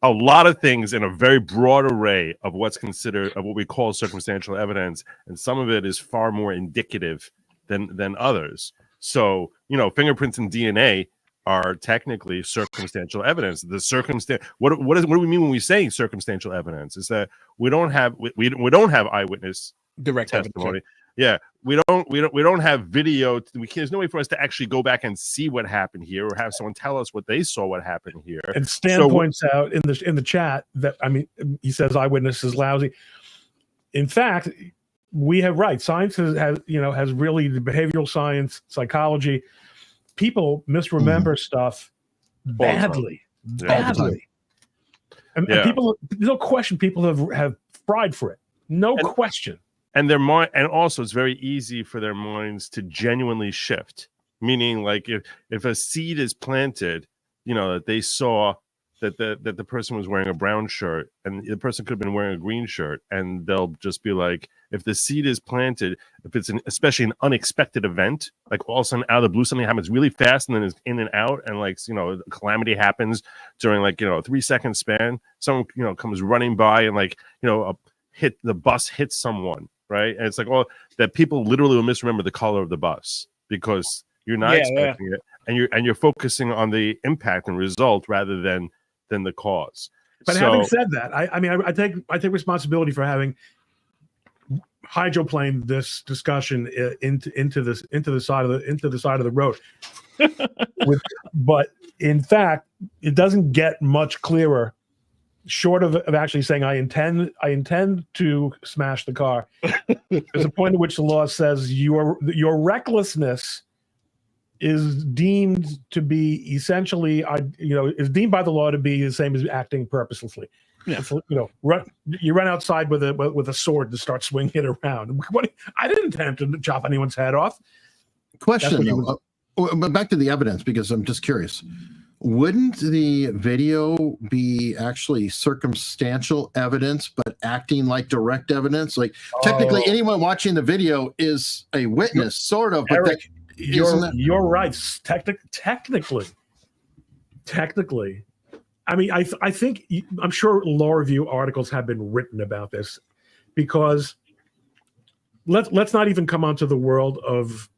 a lot of things in a very broad array of what's considered of what we call circumstantial evidence, and some of it is far more indicative than others. So, you know, fingerprints and DNA are technically circumstantial evidence. The circumstance, what do we mean when we say circumstantial evidence? Is that we don't have eyewitness Direct testimony. evidence. Yeah, we don't have video. There's no way for us to actually go back and see what happened here, or have someone tell us what they saw, what happened here. And Stan points out in the chat that, I mean, he says eyewitness is lousy. In fact, we have science has really, the behavioral science, psychology, people misremember stuff badly. And people, no question, people have fried for it. No question. And their mind, and also it's very easy for their minds to genuinely shift. Meaning, like if a seed is planted, you know, that they saw that the person was wearing a brown shirt, and the person could have been wearing a green shirt, and they'll just be like, if the seed is planted, if it's especially an unexpected event, like all of a sudden out of the blue something happens really fast and then is in and out, and like, you know, a calamity happens during like, you know, a 3-second span, someone, you know, comes running by and like, you know, the bus hits someone, right? And it's like, oh, that people literally will misremember the color of the bus because you're not expecting it, and you're focusing on the impact and result rather than the cause. But having said that, I mean, I take responsibility for having hydroplaned this discussion into the side of the road. But in fact, it doesn't get much clearer, short of actually saying I intend to smash the car. There's a point at which the law says your recklessness is deemed to be essentially, is deemed by the law to be the same as acting purposelessly. Yeah. You know, you run outside with a sword to start swinging it around. I didn't intend to chop anyone's head off. Question, but back to the evidence, because I'm just curious. Wouldn't the video be actually circumstantial evidence, but acting like direct evidence? Like technically, anyone watching the video is a witness, sort of. But Eric, you're right. Technically, I mean, I think I'm sure law review articles have been written about this, because let's not even come onto the world of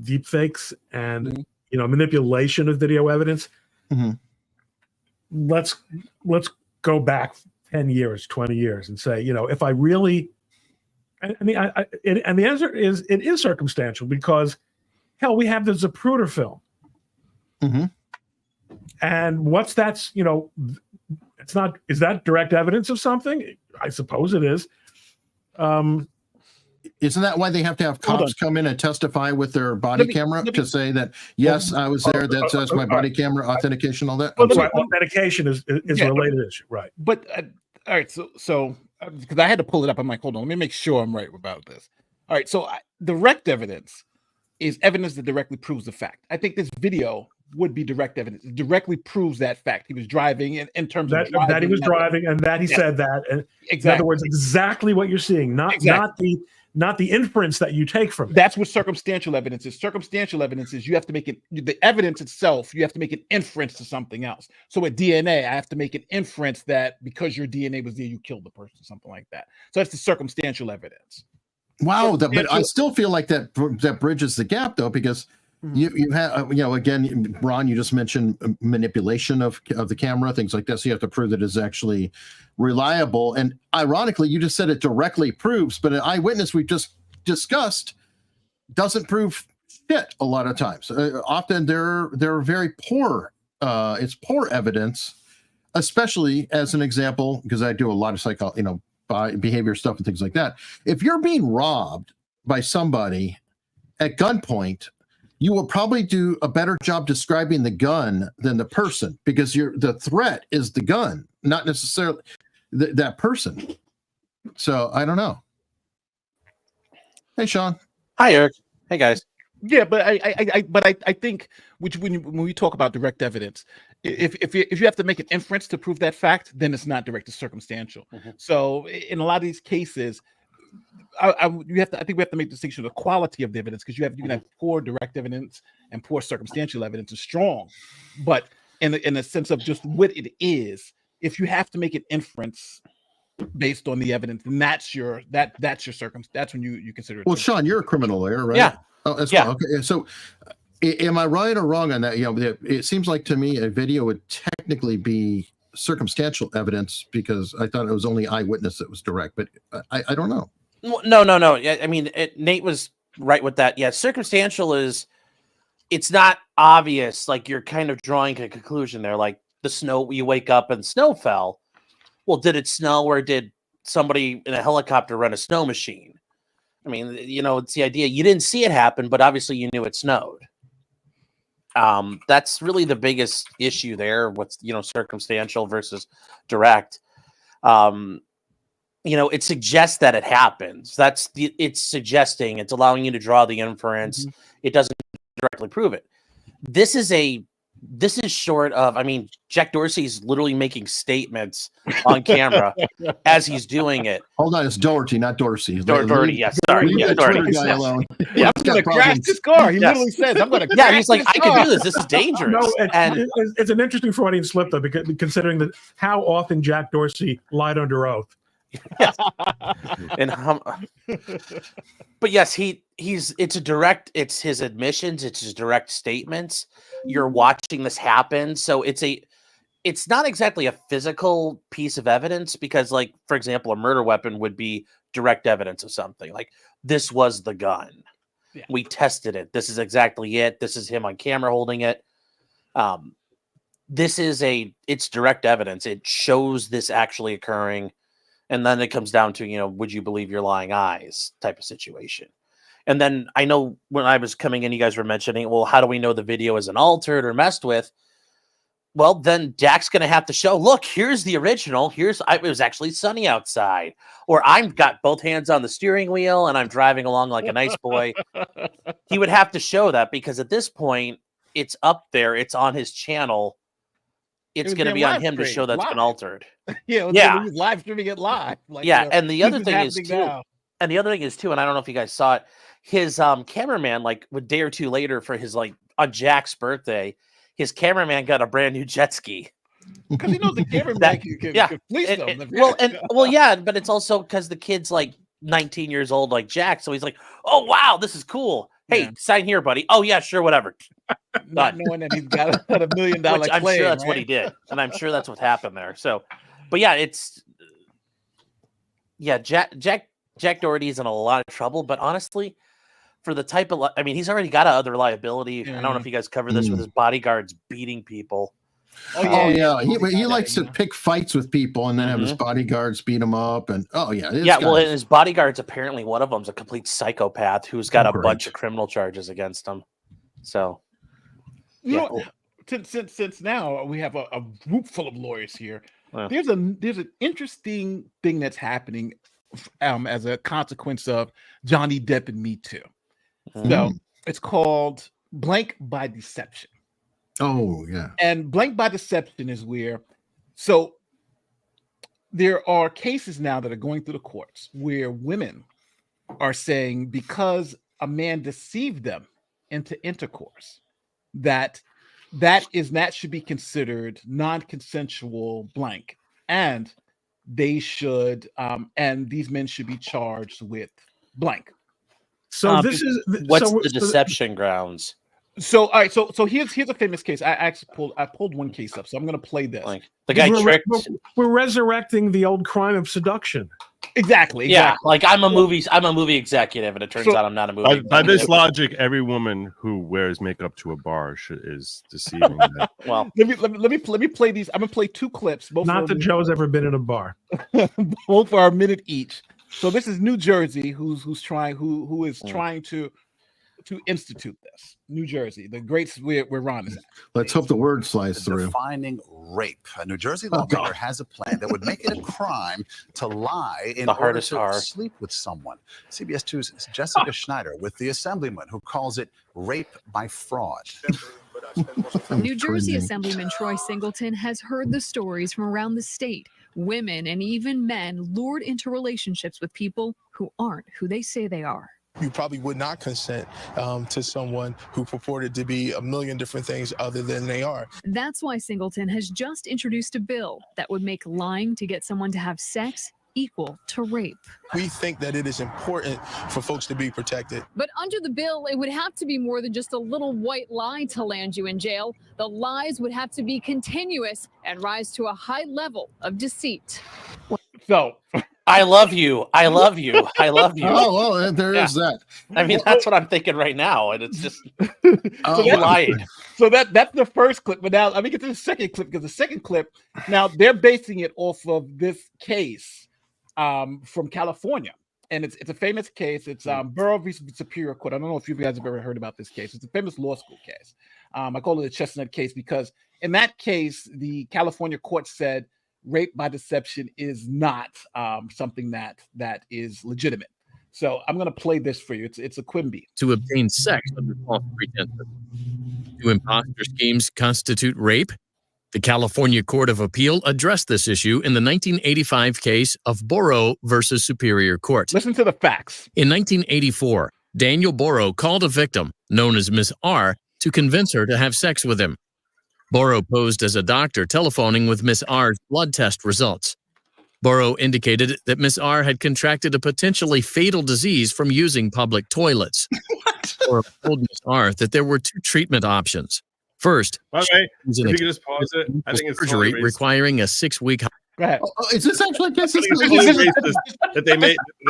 deepfakes and manipulation of video evidence. Mm-hmm. Let's go back 10 years, 20 years, and say, if I really. And the answer is it is circumstantial, because hell, we have the Zapruder film. Mm-hmm. And what's that's, it's not, is that direct evidence of something? I suppose it is. Isn't that why they have to have cops come in and testify with their body camera to say that, yes, I was there, that's my body camera, authentication, all that? Authentication is a related issue, right? But, all right, so because I had to pull it up, I'm like, hold on, let me make sure I'm right about this. All right, so direct evidence is evidence that directly proves the fact. I think this video would be direct evidence. It directly proves that fact. He was driving in terms of that he was driving, and that he said that. And in other words, exactly what you're seeing, not the inference that you take from it. That's what circumstantial evidence is. Circumstantial evidence is you have to make it, the evidence itself, you have to make an inference to something else. So with DNA, I have to make an inference that because your DNA was there, you killed the person, something like that. So that's the circumstantial evidence. Wow, but I still feel like that bridges the gap, though, because you have, again, Ron, you just mentioned manipulation of the camera, things like that. So you have to prove that it's actually reliable. And ironically, you just said it directly proves, but an eyewitness we've just discussed doesn't prove shit a lot of times. Often they're very poor. It's poor evidence, especially as an example, because I do a lot of behavior stuff and things like that. If you're being robbed by somebody at gunpoint, you will probably do a better job describing the gun than the person, because the threat is the gun, not necessarily that person. So I don't know. Hey, Sean. Hi, Eric. Hey, guys. Yeah, but I think when we talk about direct evidence, if you have to make an inference to prove that fact, then it's not direct, it's circumstantial. So in a lot of these cases, I think we have to make the distinction of the quality of the evidence, because you can have poor direct evidence and poor circumstantial evidence is strong, but in a sense of just what it is, if you have to make an inference based on the evidence, then that's your circumstance. That's when you consider it. Well, Sean, you're a criminal lawyer, right? Yeah. Oh, as well. Okay. So, am I right or wrong on that? It seems like to me a video would technically be circumstantial evidence, because I thought it was only eyewitness that was direct, but I don't know. No. I mean, Nate was right with that. Yeah, circumstantial it's not obvious. Like, you're kind of drawing a conclusion there. Like the snow, you wake up and snow fell. Well, did it snow, or did somebody in a helicopter run a snow machine? I mean, it's the idea. You didn't see it happen, but obviously you knew it snowed. That's really the biggest issue there. What's, circumstantial versus direct. It suggests that it happens. It's suggesting, it's allowing you to draw the inference. It doesn't directly prove it. This is short of, Jack Dorsey's literally making statements on camera as he's doing it. Hold on, it's Doherty, not Dorsey. Doherty, yes, sorry. Leave Yeah, that Doherty. Twitter guy alone. I'm going to crash this car. He literally says, I'm going to crash he's like, this I car. can do this. This is dangerous. No, and it's an interesting Freudian slip, though, because considering that how often Jack Dorsey lied under oath. Yes. But yes, it's his admissions, it's his direct statements. You're watching this happen, so it's not exactly a physical piece of evidence, because, like, for example, a murder weapon would be direct evidence of something. Like, this was the gun. Yeah. We tested it. This is exactly it. This is him on camera holding it. It's direct evidence. It shows this actually occurring. And then it comes down to, would you believe your lying eyes type of situation. And then I know when I was coming in, you guys were mentioning, well, how do we know the video isn't altered or messed with? Well, then Jack's going to have to show, look, here's the original. It was actually sunny outside. Or I've got both hands on the steering wheel and I'm driving along like a nice boy. He would have to show that, because at this point, it's up there. It's on his channel. It's going to be on him to show that's been altered. He was live streaming it live. And the other thing is too, and I don't know if you guys saw it, his cameraman, like a day or two later for his, like, on Jack's birthday, his cameraman got a brand new jet ski. Because he knows the cameraman can fleece them. But it's also because the kid's like 19 years old, like Jack. So he's like, oh, wow, this is cool. Hey, sign here, buddy. Oh, yeah, sure, whatever. Not knowing that he's got $1 million claim. I'm sure that's what he did. And I'm sure that's what happened there. So, but yeah, Jack Doherty's in a lot of trouble. But honestly, for the type of, he's already got other liability. I don't know if you guys cover this with his bodyguards beating people. Oh yeah, he likes to pick fights with people and then have his bodyguards beat him up, and his bodyguards, apparently one of them's a complete psychopath who's got a bunch of criminal charges against him. So, since now we have a group full of lawyers here, there's an interesting thing that's happening as a consequence of Johnny Depp and Me Too. So it's called blank by deception. Oh, yeah. And blank by deception is where, so there are cases now that are going through the courts where women are saying, because a man deceived them into intercourse, that should be considered non-consensual blank, and they should and these men should be charged with blank. So what's the deception grounds? So all right, so here's a famous case. I pulled one case up, so I'm going to play this. Like, the guy tricked. We're resurrecting the old crime of seduction. Exactly. Yeah, like I'm a movie executive, and it turns out I'm not a movie executive. By this logic, every woman who wears makeup to a bar is deceiving. Well, let me play these. I'm gonna play two clips. Both not that Joe's ever been in a bar. Both are a minute each. So this is New Jersey, who is trying to to institute this. New Jersey, the great where Ron is at. Let's hope the word slides through. Defining rape. A New Jersey lawmaker has a plan that would make it a crime to lie in order to sleep with someone. CBS 2's Jessica Schneider with the assemblyman who calls it rape by fraud. New Jersey Assemblyman Troy Singleton has heard the stories from around the state. Women and even men lured into relationships with people who aren't who they say they are. You probably would not consent to someone who purported to be a million different things other than they are. That's why Singleton has just introduced a bill that would make lying to get someone to have sex equal to rape. We think that it is important for folks to be protected. But under the bill, it would have to be more than just a little white lie to land you in jail. The lies would have to be continuous and rise to a high level of deceit. So I love you. I love you. I love you. Oh, well, there is that. I mean, that's what I'm thinking right now, and it's just lying. So that's the first clip. But now let me get to the second clip, because the second clip, now they're basing it off of this case from California, and it's a famous case. It's Borough v. Superior Court. I don't know if you guys have ever heard about this case. It's a famous law school case. I call it a chestnut case because in that case, the California court said rape by deception is not something that is legitimate. So I'm going to play this for you. It's a Quimby. To obtain sex under false pretenses. Do imposter schemes constitute rape? The California Court of Appeal addressed this issue in the 1985 case of Borough versus Superior Court. Listen to the facts. In 1984, Daniel Borough called a victim, known as Miss R, to convince her to have sex with him. Borough posed as a doctor telephoning with Miss R's blood test results. Borough indicated that Miss R had contracted a potentially fatal disease from using public toilets. Borough told Miss R that there were two treatment options. First, if you can just pause it, I think it's surgery requiring a 6-week. Go ahead. Is this actually that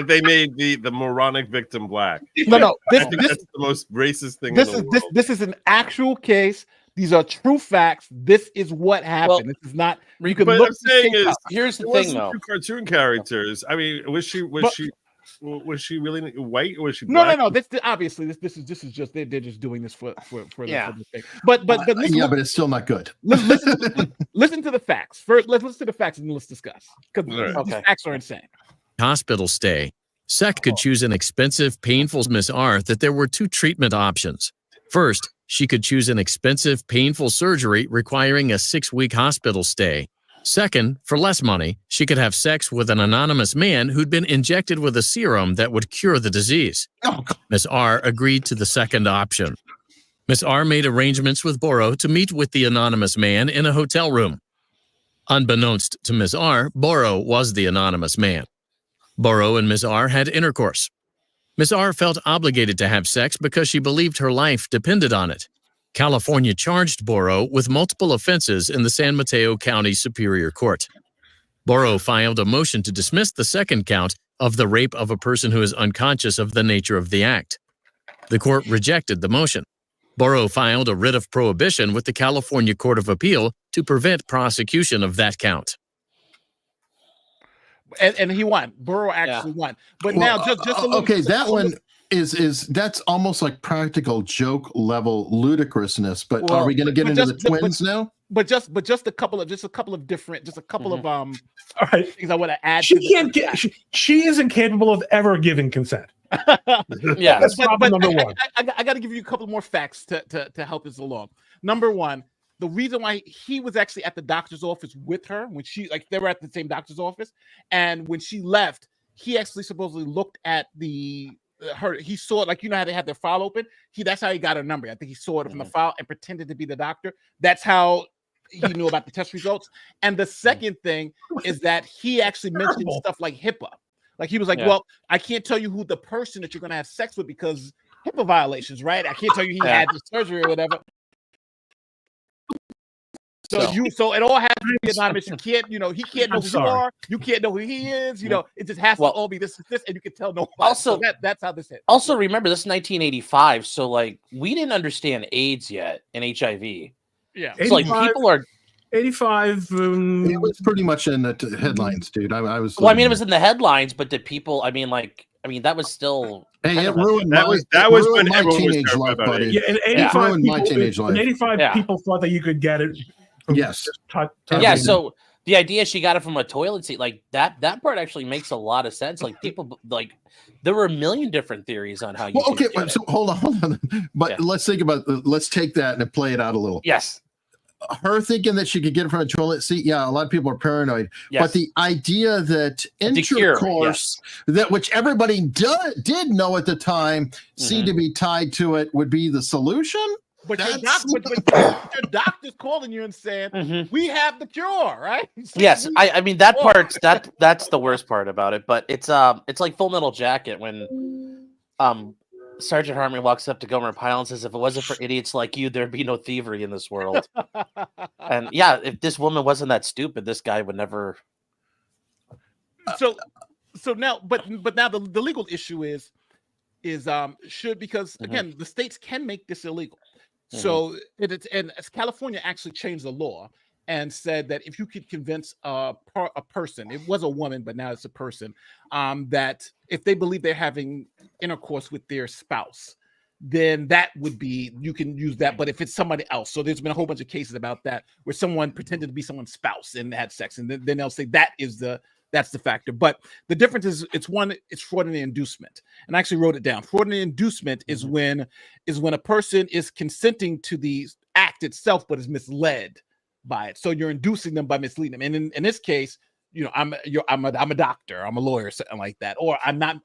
they made the moronic victim black? No. That's the most racist thing. This is an actual case. These are true facts. This is what happened. Well, this is not. You can but look. I'm saying is, here's the it thing, wasn't though. two cartoon characters. I mean, was she really white or was she black? No. This is just they're just doing this for the thing. But but it's still not good. Listen to the facts first. Let's listen to the facts and then let's discuss, because these facts are insane. Hospital stay. SEC could choose an expensive, painful Miss R that there were two treatment options. First, she could choose an expensive, painful surgery requiring a 6-week hospital stay. Second, for less money, she could have sex with an anonymous man who'd been injected with a serum that would cure the disease. Miss R agreed to the second option. Miss R made arrangements with Borough to meet with the anonymous man in a hotel room. Unbeknownst to Miss R, Borough was the anonymous man. Borough and Miss R had intercourse. Miss R felt obligated to have sex because she believed her life depended on it. California charged Borough with multiple offenses in the San Mateo County Superior Court. Borough filed a motion to dismiss the second count of the rape of a person who is unconscious of the nature of the act. The court rejected the motion. Borough filed a writ of prohibition with the California Court of Appeal to prevent prosecution of that count. And he won. Borough actually won. But now, just a little. Okay, that one is that's almost like practical joke level ludicrousness. But are we going to get into the twins now? But just a couple of different all right, things I want to add. She is incapable of ever giving consent. Yeah, that's problem number one. I got to give you a couple more facts to help us along. Number one, the reason why he was actually at the doctor's office with her when they were at the same doctor's office, and when she left, he actually supposedly looked at her. He saw it, how they had their file open. That's how he got her number. I think he saw it from the file and pretended to be the doctor. That's how he knew about the test results. And the second thing is that he actually mentioned stuff like HIPAA. Like he was like, well, I can't tell you who the person that you're going to have sex with because HIPAA violations, right? I can't tell you he had the surgery or whatever. So it all has to be anonymous. You can't, he can't know who you are. You can't know who he is. It just has to all be this, and you can tell nobody. Also, so that's how this hit. Also, remember this is 1985, so we didn't understand AIDS yet and HIV. Yeah, it's people are 85. It was pretty much in the headlines, dude. I was. Well, I mean, it was in the headlines, but did people? I mean, I mean, that was still. Hey, it ruined that was when my everyone was teenage life, about buddy. Yeah, and 85 ruined my teenage life. 85 people thought that you could get it. Yes. Yeah. So the idea she got it from a toilet seat, like that part actually makes a lot of sense. Like people, like there were a million different theories on how you. Well, okay, so hold on. But let's think about. Let's take that and play it out a little. Yes. Her thinking that she could get it from a toilet seat, yeah, a lot of people are paranoid. Yes. But the idea that intercourse, that which everybody did know at the time, seemed to be tied to it, would be the solution. But your doctor's calling you and saying, "We have the cure," right? Yes, I mean that part. That's the worst part about it. But it's like Full Metal Jacket when Sergeant Hartman walks up to Gomer Pyle and says, "If it wasn't for idiots like you, there'd be no thievery in this world." And yeah, if this woman wasn't that stupid, this guy would never. So now, but now the legal issue is should, because again the states can make this illegal. So it's, and California actually changed the law and said that if you could convince a person, it was a woman, but now it's a person, that if they believe they're having intercourse with their spouse, then that would be, you can use that. But if it's somebody else, so there's been a whole bunch of cases about that where someone pretended to be someone's spouse and had sex, and then they'll say that's the factor. But the difference is it's fraud and inducement. And I actually wrote it down. Fraud and inducement is when a person is consenting to the act itself, but is misled by it. So you're inducing them by misleading them. And in this case, you know, I'm a doctor, I'm a lawyer, something like that, or I'm not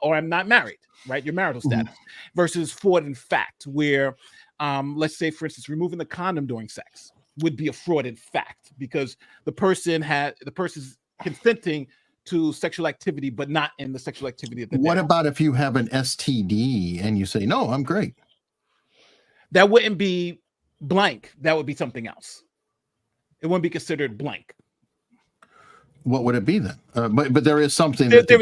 married, right? Your marital status versus fraud in fact, where let's say, for instance, removing the condom during sex would be a fraud in fact, because the person's consenting to sexual activity, but not in the sexual activity. What about if you have an STD and you say, "No, I'm great"? That wouldn't be blank. That would be something else. It wouldn't be considered blank. What would it be then? But there is something. I think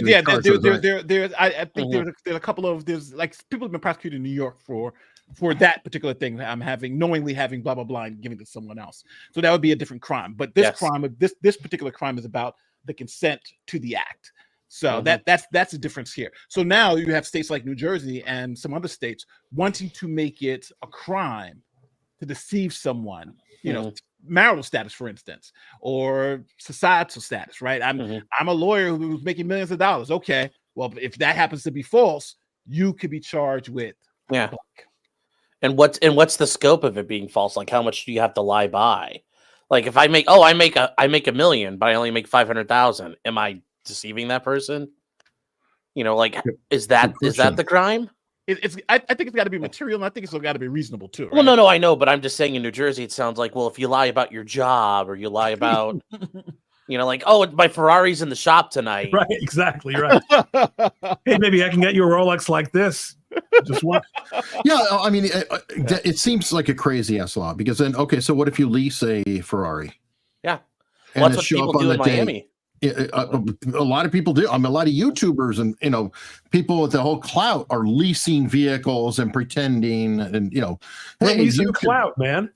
there's a couple of, there's like people have been prosecuted in New York for that particular thing. I'm knowingly having blah blah blah and giving it to someone else. So that would be a different crime. But this crime, this particular crime is about the consent to the act. So that's the difference here. So now you have states like New Jersey and some other states wanting to make it a crime to deceive someone, you know, marital status, for instance, or societal status, right? I'm a lawyer who's making millions of dollars. Okay, well, if that happens to be false, you could be charged with blank. And what's the scope of it being false? Like, how much do you have to lie by? Like, if I make $1 million, but I only make 500,000, am I deceiving that person? You know, like, is that the crime? I think it's got to be material, and I think it's got to be reasonable too. Right? Well, no, I know, but I'm just saying in New Jersey, it sounds like, well, if you lie about your job or you lie about, you know, like, oh, my Ferrari's in the shop tonight. Right, exactly, right. Hey, maybe I can get you a Rolex like this. Just one. Yeah, I mean, it seems like a crazy ass law, because then, okay, so what if you lease a Ferrari? Yeah, well, that's what people do in Miami. A lot of people do. I mean, a lot of YouTubers and, you know, people with the whole clout are leasing vehicles and pretending, and, you know, hey, leasing the clout, man.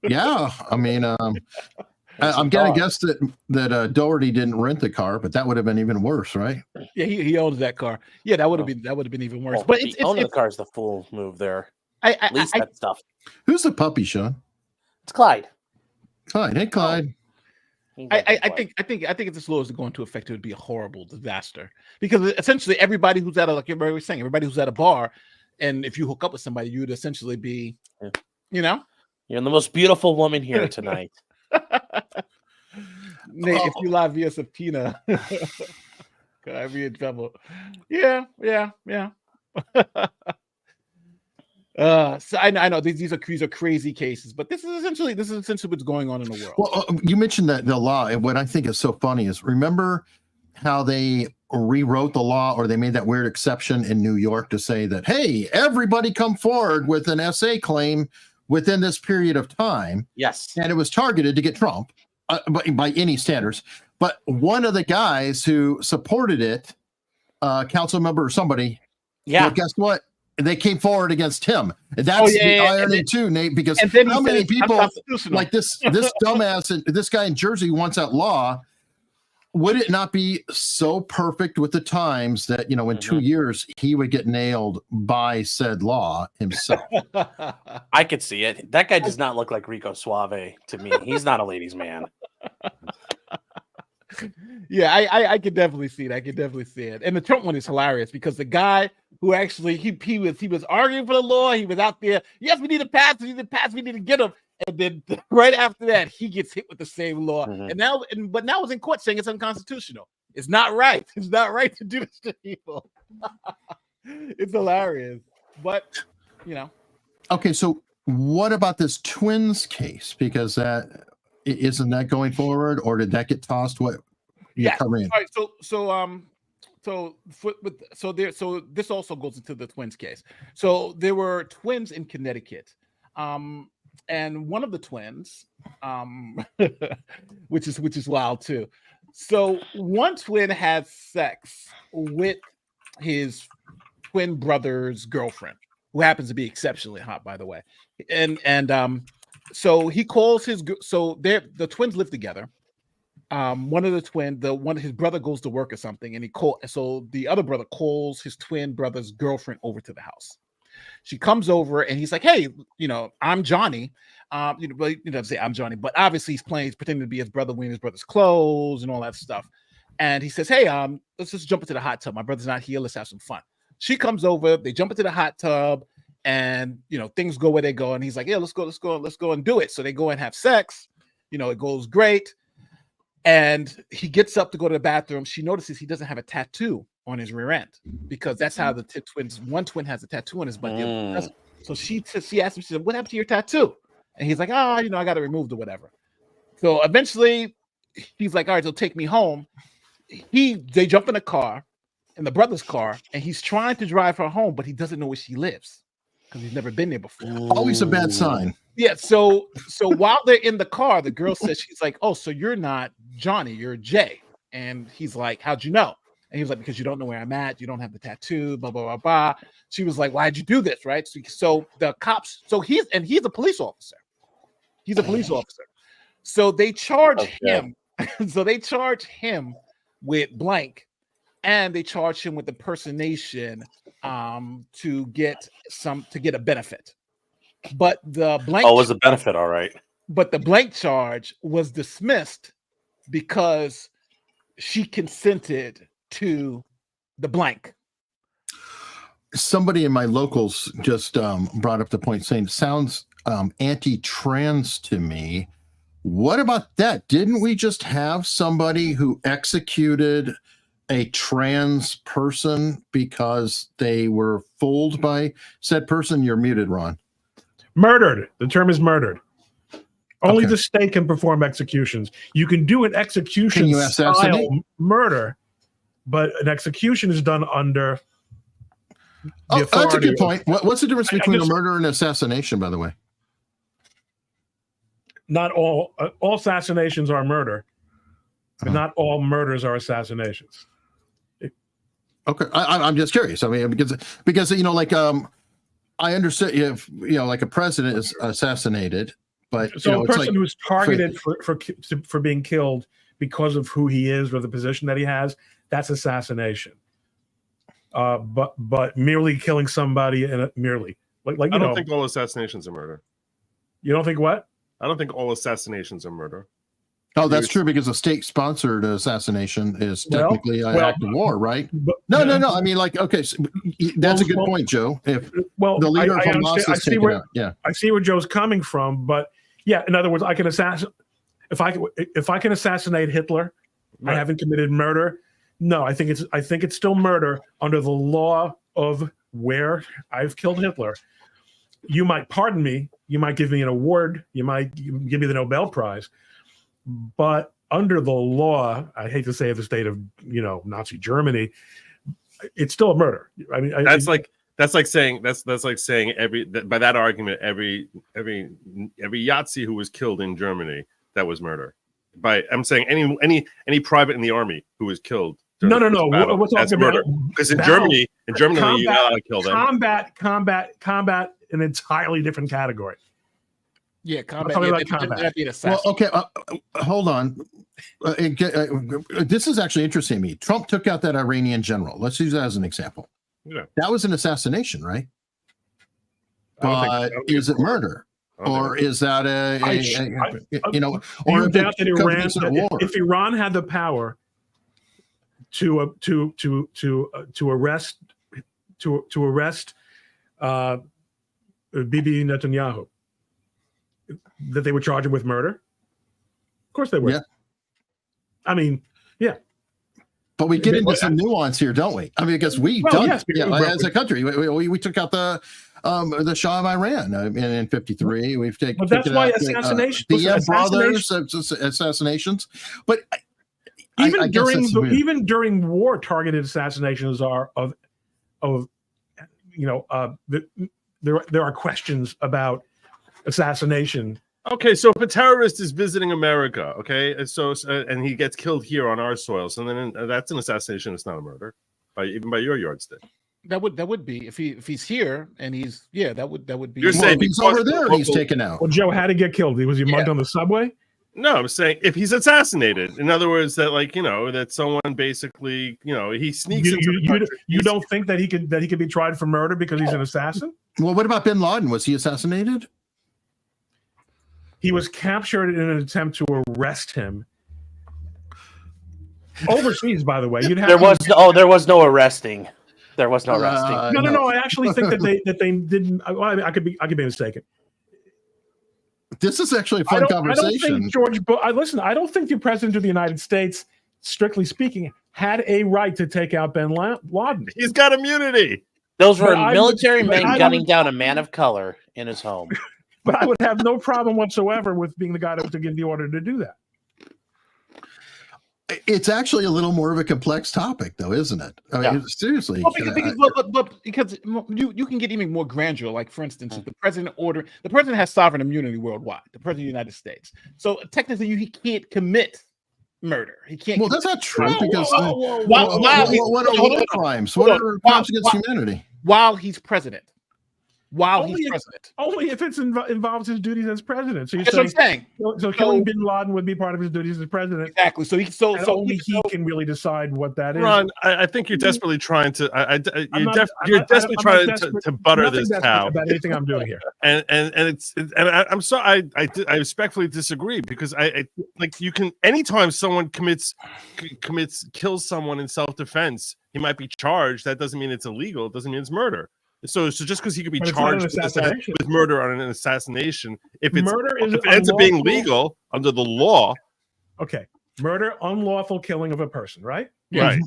Yeah, I mean, I'm gonna guess that Doherty didn't rent the car, but that would have been even worse, right? Yeah, he owns that car. Yeah, that would have been even worse. Well, but owning the car is the full move there. At least that stuff. Who's the puppy, Sean? It's Clyde. Clyde, hey Clyde. I think if this law is to go into effect, it would be a horrible disaster, because essentially everybody who's at everybody was saying, everybody who's at a bar, and if you hook up with somebody, you would essentially be, you know, you're the most beautiful woman here tonight. Nate, if you lie via subpoena, could I be in trouble? Yeah. So I know these are crazy cases, but this is essentially what's going on in the world. Well, you mentioned that the law, and what I think is so funny is, remember how they rewrote the law, or they made that weird exception in New York to say that, hey, everybody come forward with an SA claim within this period of time. Yes. And it was targeted to get Trump by any standards. But one of the guys who supported it, council member or somebody, well, guess what? They came forward against him. That's the irony too, Nate, because how many people like this dumbass, this guy in Jersey wants that law, would it not be so perfect with the times that, in 2 years he would get nailed by said law himself? I could see it. That guy does not look like Rico Suave to me. He's not a ladies' man. Yeah, I could definitely see it. I could definitely see it. And the Trump one is hilarious because the guy who actually he was arguing for the law. He was out there. Yes, we need to pass. We need to pass. We need to get him. And then right after that, he gets hit with the same law. And now it's in court saying it's unconstitutional. It's not right. It's not right to do this to people. It's hilarious. But Okay, so what about this twins case? Because isn't that going forward, or did that get tossed? What? Yeah. All right. So this also goes into the twins case. So there were twins in Connecticut. And one of the twins, which is wild too. So one twin had sex with his twin brother's girlfriend, who happens to be exceptionally hot, by the way. And so he calls his. So the twins live together. One of his brother goes to work or something, and so the other brother calls his twin brother's girlfriend over to the house. She comes over and he's like, "Hey, I'm Johnny." Say I'm Johnny, but obviously he's pretending to be his brother, wearing his brother's clothes and all that stuff. And he says, "Hey, let's just jump into the hot tub. My brother's not here. Let's have some fun." She comes over, they jump into the hot tub, and things go where they go. And he's like, "Yeah, let's go and do it." So they go and have sex. It goes great. And he gets up to go to the bathroom. She notices he doesn't have a tattoo on his rear end, because that's how the twins. One twin has a tattoo on his butt. So she asked him, she said, "What happened to your tattoo?" And he's like, I got it removed or whatever. So eventually he's like, "All right, so take me home." They jump in a car, in the brother's car, and he's trying to drive her home, but he doesn't know where she lives because he's never been there before. Always a bad sign. Yeah. So while they're in the car, the girl says, she's like, "Oh, so you're not Johnny, you're Jay." And he's like, "How'd you know?" And he was like, "Because you don't know where I'm at. You don't have the tattoo, blah, blah, blah, blah." She was like, "Why'd you do this?" Right. So the cops, he's a police officer. He's a police officer. So they charge him. So they charge him with blank, and they charge him with impersonation to get a benefit. But the blank was a benefit, all right. But the blank charge was dismissed because she consented to the blank. Somebody in my locals just brought up the point, saying sounds anti-trans to me. What about that? Didn't we just have somebody who executed a trans person because they were fooled by said person? You're muted, Ron. Murdered. The term is murdered. Only the state can perform executions. You can do an execution style murder, but an execution is done under the authority. That's a good point. What's the difference between a murder and assassination, by the way? Not all assassinations are murder, but not all murders are assassinations. Okay, I'm just curious. I mean, because I understand if like a president is assassinated, but so a person who is targeted for being killed because of who he is or the position that he has, that's assassination. But merely killing somebody I don't think all assassinations are murder. You don't think what? I don't think all assassinations are murder. Oh, that's true, because a state-sponsored assassination is technically an act of war, right? No. I mean, that's a good point, Joe. If the leader of Hamas is taken out, I see where Joe's coming from, but yeah, in other words, I can assassinate. If I can assassinate Hitler, I haven't committed murder. No, I think it's still murder under the law of where I've killed Hitler. You might pardon me. You might give me an award. You might give me the Nobel Prize. But under the law, I hate to say the state of Nazi Germany, it's still a murder. I mean, that's like saying by that argument every Yahtzee who was killed in Germany, that was murder. I'm saying any private in the army who was killed. No. We're talking about because in Germany, you're not allowed to kill them. Combat, an entirely different category. Yeah, combat. talking Yeah, about combat. that'd be an Well, assassin. okay, hold on. This is actually interesting to me. Trump took out that Iranian general. Let's use that as an example. Yeah. That was an assassination, right? I don't think Is it murder? Or is that or if doubt that Iran, if Iran had the power to arrest Bibi Netanyahu, that they would charge him with murder? Of course they would. Yeah. I mean, yeah. But we get into some nuance here, don't we? I mean, because as a country, we took out the Shah of Iran in '53. We've taken. But that's why assassination. The brothers assassinations. But even during war, targeted assassinations are there are questions about assassination. Okay, so if a terrorist is visiting America, okay, and he gets killed here on our soils, and then that's an assassination. It's not a murder, even by your yardstick. That would be if he's here and that would be. You're saying he's over there and he's taken out. Well, Joe, how did he get killed? Was he mugged on the subway? No, I'm saying if he's assassinated. In other words, that that someone basically he sneaks. You don't think that he could be tried for murder because he's an assassin? Well, what about Bin Laden? Was he assassinated? He was captured in an attempt to arrest him. Overseas, by the way. There was no arresting. There was no arresting. No. I actually think that they didn't. I could be mistaken. This is actually a fun conversation. I don't think George Bush. I don't think the president of the United States, strictly speaking, had a right to take out Bin Laden. He's got immunity. Those were military men gunning down a man of color in his home. But I would have no problem whatsoever with being the guy to give the order to do that. It's actually a little more of a complex topic, though, isn't it? I mean, seriously. Well, because you can get even more grandeur. Like, for instance, if the president has sovereign immunity worldwide, the president of the United States. So technically, he can't commit murder. He can't. Well, that's not true because what are crimes? What are crimes against humanity? While he's president. He's president. Only if it involves his duties as president. So that's what I'm saying. So killing Bin Laden would be part of his duties as president. Exactly. So only he can really decide what that is. Ron, I think you're desperately trying to. You're desperately trying to butter this cow. About anything I'm doing here. And I'm sorry. I respectfully disagree because I like you can anytime someone kills someone in self-defense, he might be charged. That doesn't mean it's illegal. It doesn't mean it's murder. So just because he could be charged with murder on an assassination, if it ends up being legal under the law. Okay. Murder, unlawful killing of a person, right? Right.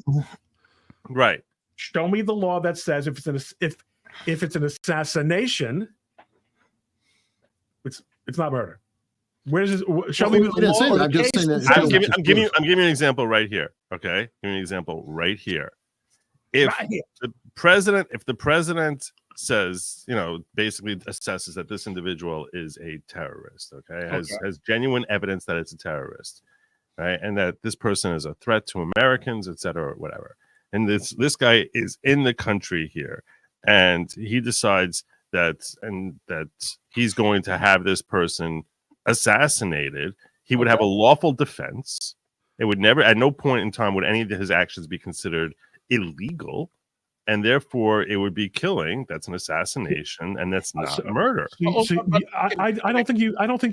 Right. Show me the law that says if it's an assassination, it's not murder. Where's this? Show me the law. I'm just saying that I'm giving you an example right here. Okay, give me an example right here. If the president says, basically assesses that this individual is a terrorist, has genuine evidence that it's a terrorist, right, and that this person is a threat to Americans, etc., or whatever, and this guy is in the country here, and he decides that he's going to have this person assassinated, he would have a lawful defense. It would never, at no point in time, would any of his actions be considered illegal, and therefore it would be killing. That's an assassination, and that's not murder. I don't think you're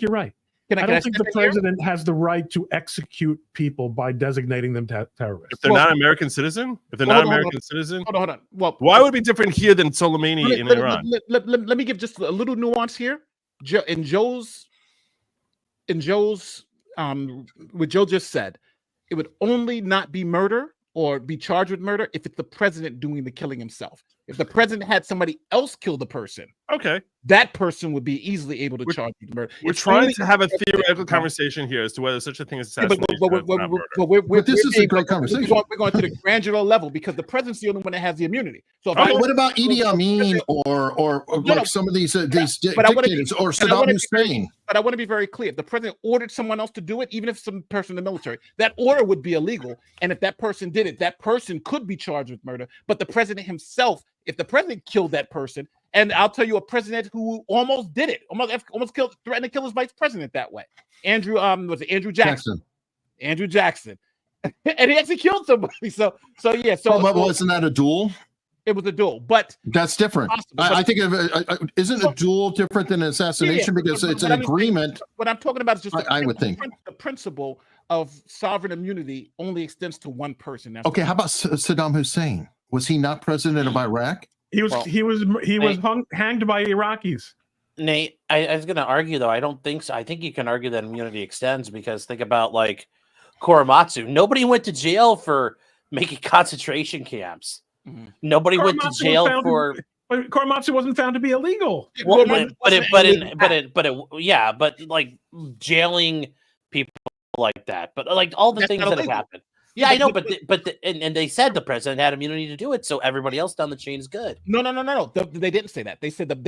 right. I don't think the president has the right to execute people by designating them terrorists. If they're not American citizen, hold on. Well, why would it be different here than Soleimani in Iran? Let me give just a little nuance here. In Joe's what Joe just said, it would only not be murder or be charged with murder if it's the president doing the killing himself. If the president had somebody else kill the person, that person would be easily able to charge with murder. We're trying to have a theoretical conversation here as to whether such a thing as assassination but this is a great conversation. We're going to the granular level because the president's the only one that has the immunity. So what about Idi Amin or some of these dictators or Saddam Hussein? But I want to be very clear. If the president ordered someone else to do it, even if some person in the military, that order would be illegal. And if that person did it, that person could be charged with murder. But the president himself, if the president killed that person, And I'll tell you a president who almost did it, almost threatened to kill his vice president that way. Was it Andrew Jackson? Andrew Jackson. And he actually killed somebody. So but wasn't that a duel? It was a duel, but that's different. I think isn't a duel different than an assassination because it's an agreement? What I'm talking about is just I would think the principle of sovereign immunity only extends to one person. That's okay. How about Saddam Hussein? Was he not president of Iraq? He was hanged by Iraqis. Nate, I was going to argue though. I don't think so. I think you can argue that immunity extends because think about like Korematsu. Nobody went to jail for making concentration camps. Mm-hmm. Nobody went to jail for. Korematsu wasn't found to be illegal. Well, but like jailing people like that. But like all the things that have happened. Yeah, I know, but they said the president had immunity to do it, so everybody else down the chain is good. No. They didn't say that. They said that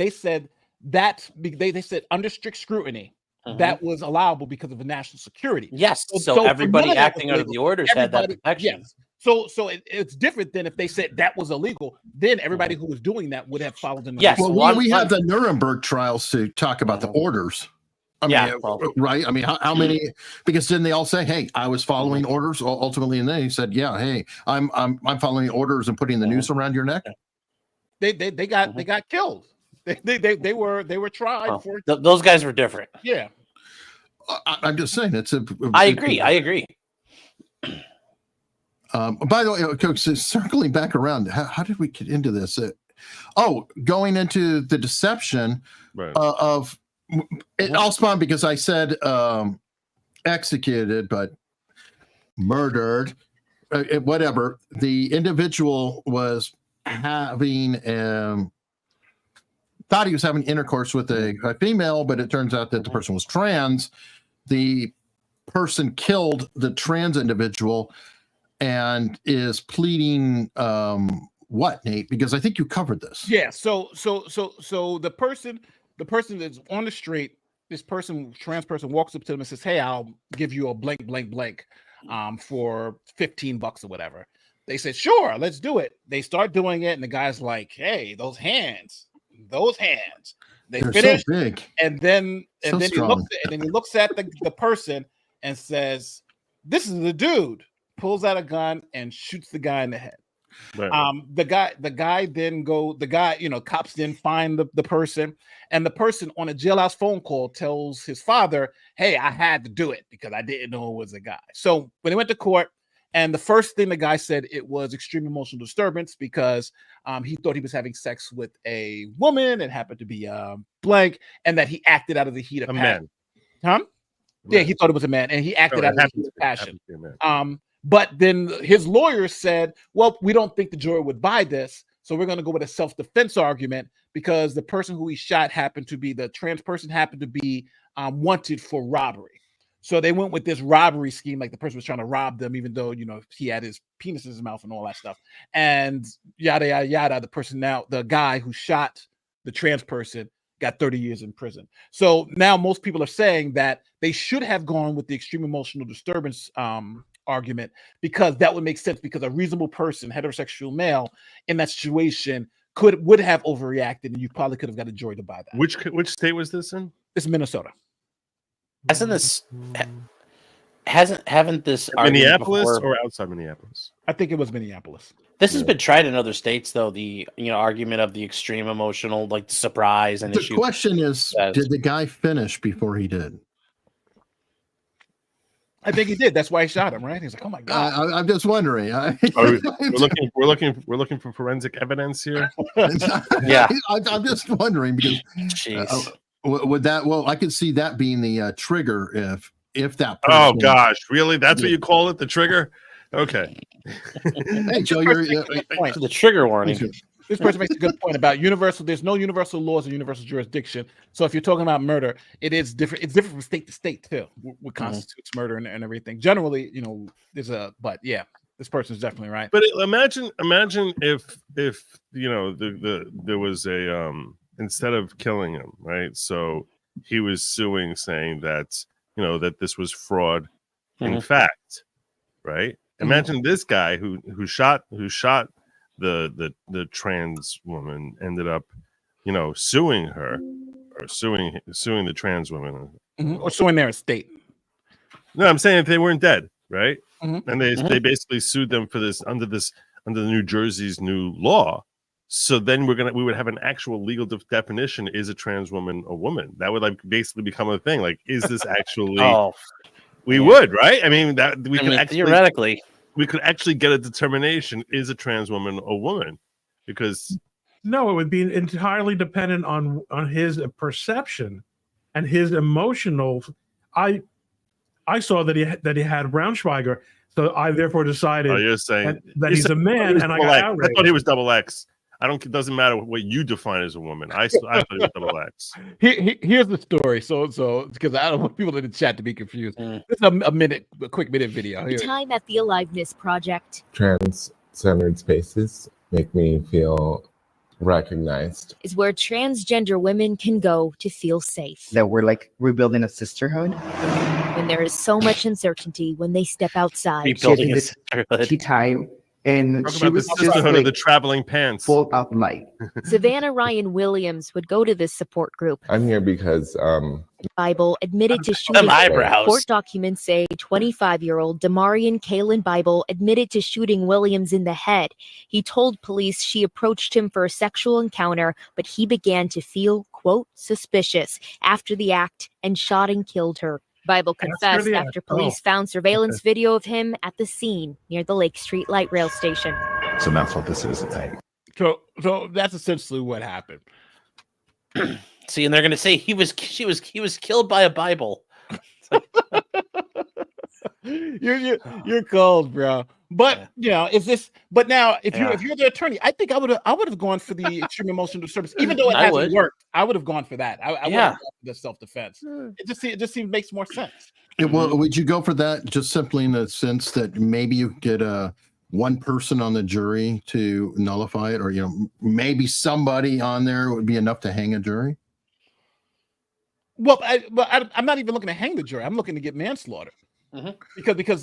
they said under strict scrutiny that was allowable because of the national security. Yes, so everybody acting under the orders had that protection. Yes. So it's different than if they said that was illegal. Then everybody who was doing that would have followed them. Yes, well, we have the Nuremberg trials to talk about the orders. I mean, right? I mean, how many? Because didn't they all say, "Hey, I was following orders"? Ultimately, and then he said, "Yeah, hey, I'm following orders and putting the noose around your neck." They got killed. They were tried for. Those guys were different. Yeah, I'm just saying I agree. By the way, Coach, circling back around, how did we get into this? Going into the deception of. It all spawned because I said executed, but murdered, whatever. The individual was having thought he was having intercourse with a female, but it turns out that the person was trans. The person killed the trans individual and is pleading what, Nate? Because I think you covered this. Yeah. So the person that's on the street, this person, trans person, walks up to them and says, "Hey, I'll give you a blank, for $15 or whatever." They said, "Sure, let's do it." They start doing it, and the guy's like, "Hey, those hands." They're finish, so big. and then he looks at the person and says, "This is the dude." Pulls out a gun and shoots the guy in the head. Right. Cops then find the person, and the person on a jailhouse phone call tells his father, "Hey, I had to do it because I didn't know it was a guy." So when they went to court, and the first thing the guy said, it was extreme emotional disturbance because he thought he was having sex with a woman. It happened to be blank, and that he acted out of the heat of passion. Huh? Yeah, he thought it was a man, and he acted out of the heat of passion. But then his lawyer said, "Well, we don't think the jury would buy this, so we're going to go with a self-defense argument because the person who he shot the trans person happened to be wanted for robbery." So they went with this robbery scheme, like the person was trying to rob them, even though, he had his penis in his mouth and all that stuff. And yada, yada, yada. The guy who shot the trans person got 30 years in prison. So now most people are saying that they should have gone with the extreme emotional disturbance argument because that would make sense because a reasonable person, heterosexual male in that situation would have overreacted and you probably could have got a jury to buy that. Which state was this in? It's Minnesota. Haven't this Minneapolis or outside Minneapolis? I think it was Minneapolis. This has been tried in other states, though. The argument of the extreme emotional, like the surprise and the question is, did the guy finish before he did? I think he did. That's why he shot him, right? He's like, "Oh my god!" I'm just wondering. We're looking for forensic evidence here. Yeah, I'm just wondering because would that? Well, I could see that being the trigger if that. Oh gosh, really? That's what you call it, the trigger? Okay. Hey Joe, you're the trigger warning. This person makes a good point about universal. There's no universal laws or universal jurisdiction. So if you're talking about murder, it is different. It's different from state to state too. What constitutes murder and everything. Generally, there's but yeah, this person is definitely right. But imagine if there was a instead of killing him, right? So he was suing, saying that that this was fraud, in fact, right? Imagine this guy who shot the trans woman ended up suing her or suing the trans women or suing their estate. No, I'm saying if they weren't dead, right? Mhm. And they basically sued them for this under the New Jersey's new law. So then we would have an actual legal definition: is a trans woman a woman? That would basically become a thing. Like, is this actually? We would, right? I mean, theoretically we could actually get a determination: is a trans woman a woman? Because no, it would be entirely dependent on his perception and his emotional. I saw that he had Braunschweiger, so I therefore decided you're saying that he's a man, and I got outraged. I thought he was double X. It doesn't matter what you define as a woman. I thought he was double X. Here's the story. So because I don't want people in the chat to be confused. This is a quick minute video. Here. Time at the Aliveness Project. Trans-centered spaces make me feel recognized. Is where transgender women can go to feel safe. That we're rebuilding a sisterhood. When there is so much uncertainty when they step outside. Rebuilding a sisterhood. Tea time, and Talk she about was the just sisterhood of the traveling pants. Full of light. Savannah Ryan Williams would go to this support group. I'm here because Bible admitted to shooting. Eyebrows. Court documents say 25-year-old Damarian Kaylin Bible admitted to shooting Williams in the head. He told police she approached him for a sexual encounter, but he began to feel, quote, suspicious after the act and shot and killed her. Bible confessed after police found surveillance video of him at the scene near the Lake Street light rail station. So that's what this is. So that's essentially what happened. See, and they're going to say he was killed by a Bible. You're cold, bro. But is this? But now, if you're the attorney, I think I would have gone for the extreme emotional disturbance, even though it hasn't worked. I would have gone for that. I would have gone for the self-defense. It just seems makes more sense. Well, would you go for that just simply in the sense that maybe you get one person on the jury to nullify it, or maybe somebody on there would be enough to hang a jury? Well, I'm not even looking to hang the jury. I'm looking to get manslaughter. Because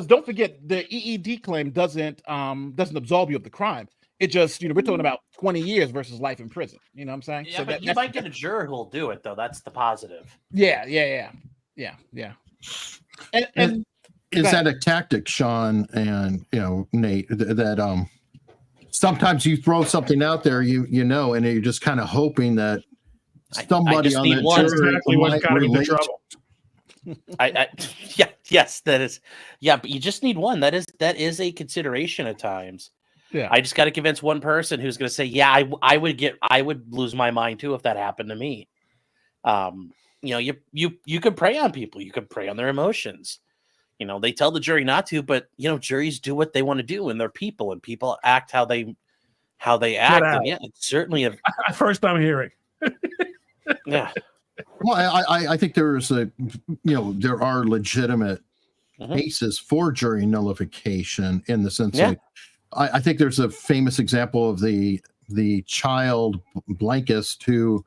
don't forget, the EED claim doesn't absolve you of the crime. It just we're talking about 20 years versus life in prison. You know what I'm saying? Yeah, so but you might get a juror who will do it though. That's the positive. Yeah. And is that a tactic, Sean and Nate? That sometimes you throw something out there, and you're just kind of hoping that somebody on the jury might relate. Yes, that is. Yeah, but you just need one. That is a consideration at times. Yeah, I just got to convince one person who's going to say, "Yeah, I would lose my mind too if that happened to me." You could prey on people. You could prey on their emotions. They tell the jury not to, but juries do what they want to do, and they're people, and people act how they act. And yeah, it's certainly a first time hearing. Yeah. Well, I think there are legitimate cases for jury nullification in the sense that I think there's a famous example of the child blankist who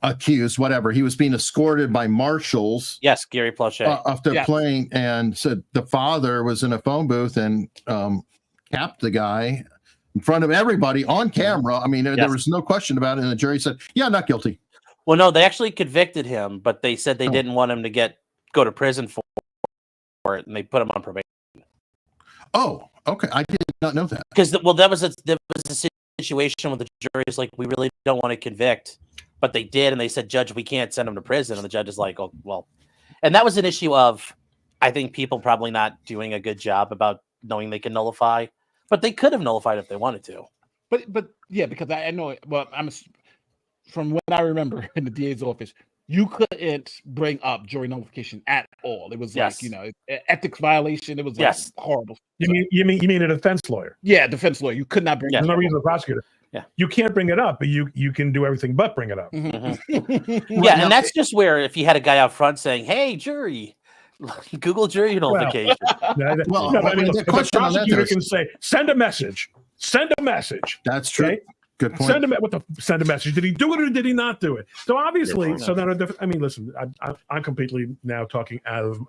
accused he was being escorted by marshals. Yes, Gary Plauché. Off the plane, and said the father was in a phone booth and capped the guy in front of everybody on camera. I mean, there was no question about it, and the jury said, "Yeah, not guilty." Well, no, they actually convicted him, but they said they didn't want him to go to prison for it, and they put him on probation. Oh, okay. I did not know that. Because that was a situation where the jury is like, we really don't want to convict, but they did, and they said, "Judge, we can't send him to prison," and the judge is like, "Oh, well," and that was an issue of, I think, people probably not doing a good job about knowing they can nullify, but they could have nullified if they wanted to. But yeah, because I know it. Well, from what I remember in the DA's office, you couldn't bring up jury nullification at all. It was ethics violation. It was horrible. You mean a defense lawyer? Yeah, defense lawyer. You could not bring. There's no reason to prosecute it. Yeah, you can't bring it up, but you can do everything but bring it up. Yeah, and that's just where if you had a guy out front saying, "Hey, jury, Google jury nullification." The prosecutor can say, "Send a message. Send a message." That's true. Okay? Good point. Send a message. Did he do it or did he not do it? So obviously, listen, I'm completely now talking out of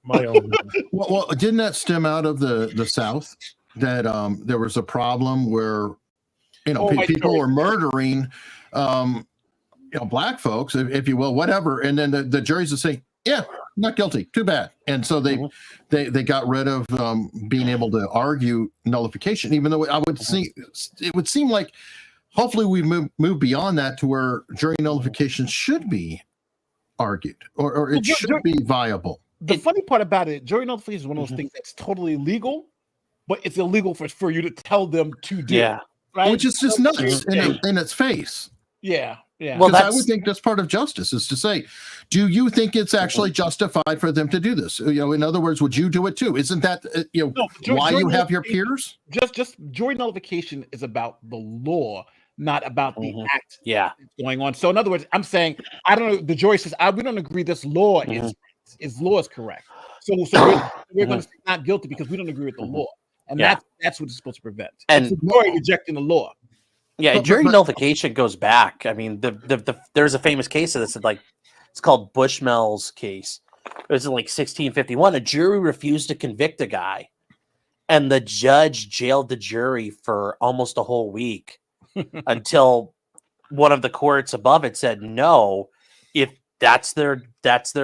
my own. well, didn't that stem out of the South that there was a problem where people are murdering, black folks, if you will, whatever. And then the juries will say, yeah, not guilty, too bad. And so they got rid of being able to argue nullification, even though it would seem like hopefully we move beyond that to where jury nullification should be argued or it should be viable. The funny part about it, jury nullification is one of those things that's totally legal, but it's illegal for you to tell them to do. Yeah. Right? Which is just nuts in its face. Yeah. Yeah. Well, I would think that's part of justice is to say, do you think it's actually justified for them to do this? In other words, would you do it too? Isn't that why you have your peers? Just jury nullification is about the law, not about the act that's going on. So in other words, I'm saying, I don't know, the jury says, we don't agree this law is correct. So we're going to say not guilty because we don't agree with the law. And that's what it's supposed to prevent. And it's rejecting the law. Yeah, jury nullification goes back. I mean, there's a famous case of this. It's called Bushmill's case. It was in like 1651. A jury refused to convict a guy, and the judge jailed the jury for almost a whole week until one of the courts above it said, "No, if that's their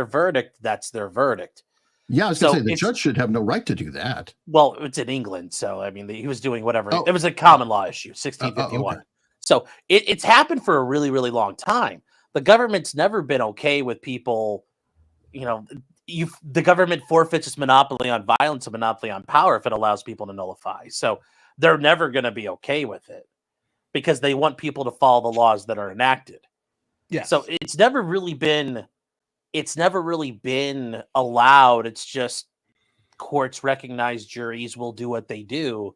verdict, that's their verdict." Yeah, I was going to say the judge should have no right to do that. Well, it's in England, so I mean, he was doing whatever. It was a common law issue, 1651. Okay. So it's happened for a really, really long time. The government's never been okay with people. The government forfeits its monopoly on violence and monopoly on power if it allows people to nullify. So they're never going to be okay with it because they want people to follow the laws that are enacted. Yeah. So it's never really been allowed. It's just courts recognize juries will do what they do.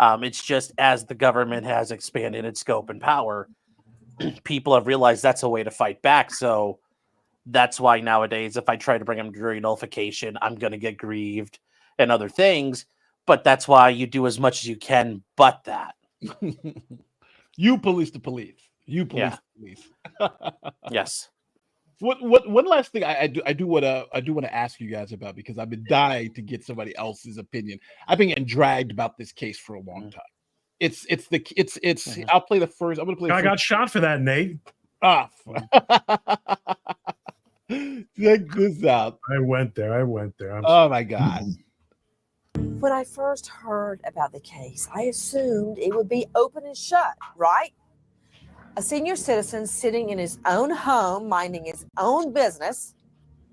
It's just as the government has expanded its scope and power, people have realized that's a way to fight back. So that's why nowadays, if I try to bring them jury nullification, I'm going to get grieved and other things. But that's why you do as much as you can. But that you police the police. You police the police. Yes. What one last thing I do want to ask you guys about, because I've been dying to get somebody else's opinion. I've been getting dragged about this case for a long time. It's I'll play the first. I'm gonna play. I got shot for that, Nate. Check this out. I went there. Oh my God. When I first heard about the case, I assumed it would be open and shut, right? A senior citizen sitting in his own home, minding his own business,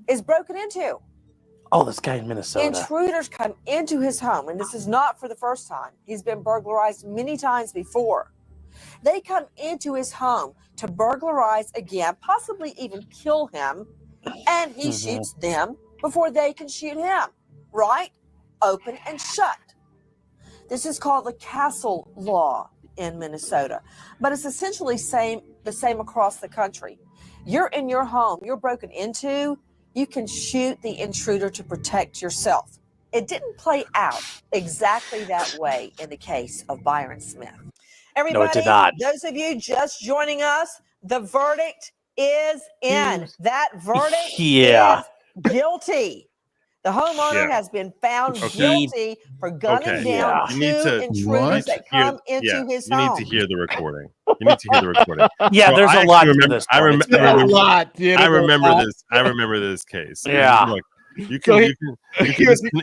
is broken into. Oh, this guy in Minnesota. Intruders come into his home, and this is not for the first time. He's been burglarized many times before. They come into his home to burglarize again, possibly even kill him, and he shoots them before they can shoot him, right? Open and shut. This is called the castle law in Minnesota, but it's essentially the same across the country. You're in your home, you're broken into, you can shoot the intruder to protect yourself. It didn't play out exactly that way in the case of Byron Smith. Everybody, no, it did not. Those of you just joining us, the verdict is in. That verdict is guilty. The homeowner has been found guilty for gunning down two intruders that come into his home. You need to hear the recording. Yeah, so there's a lot to this. I remember this. I remember this case. Yeah. Look, it's an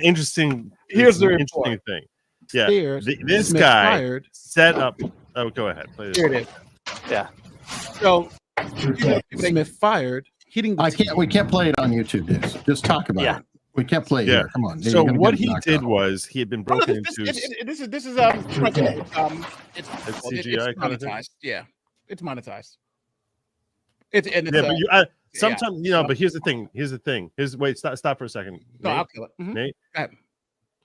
interesting thing. Yeah. This guy set up. Oh, go ahead. Play this. Here it is. Yeah. So Smith fired, hitting. We can't play it on YouTube, dude. Just talk about it. We can't play it here. Come on. So what he did was he had been broken into. This is it's monetized. Yeah, it's monetized. Sometimes but here's the thing. Wait, stop for a second. No, I'll kill it. Nate,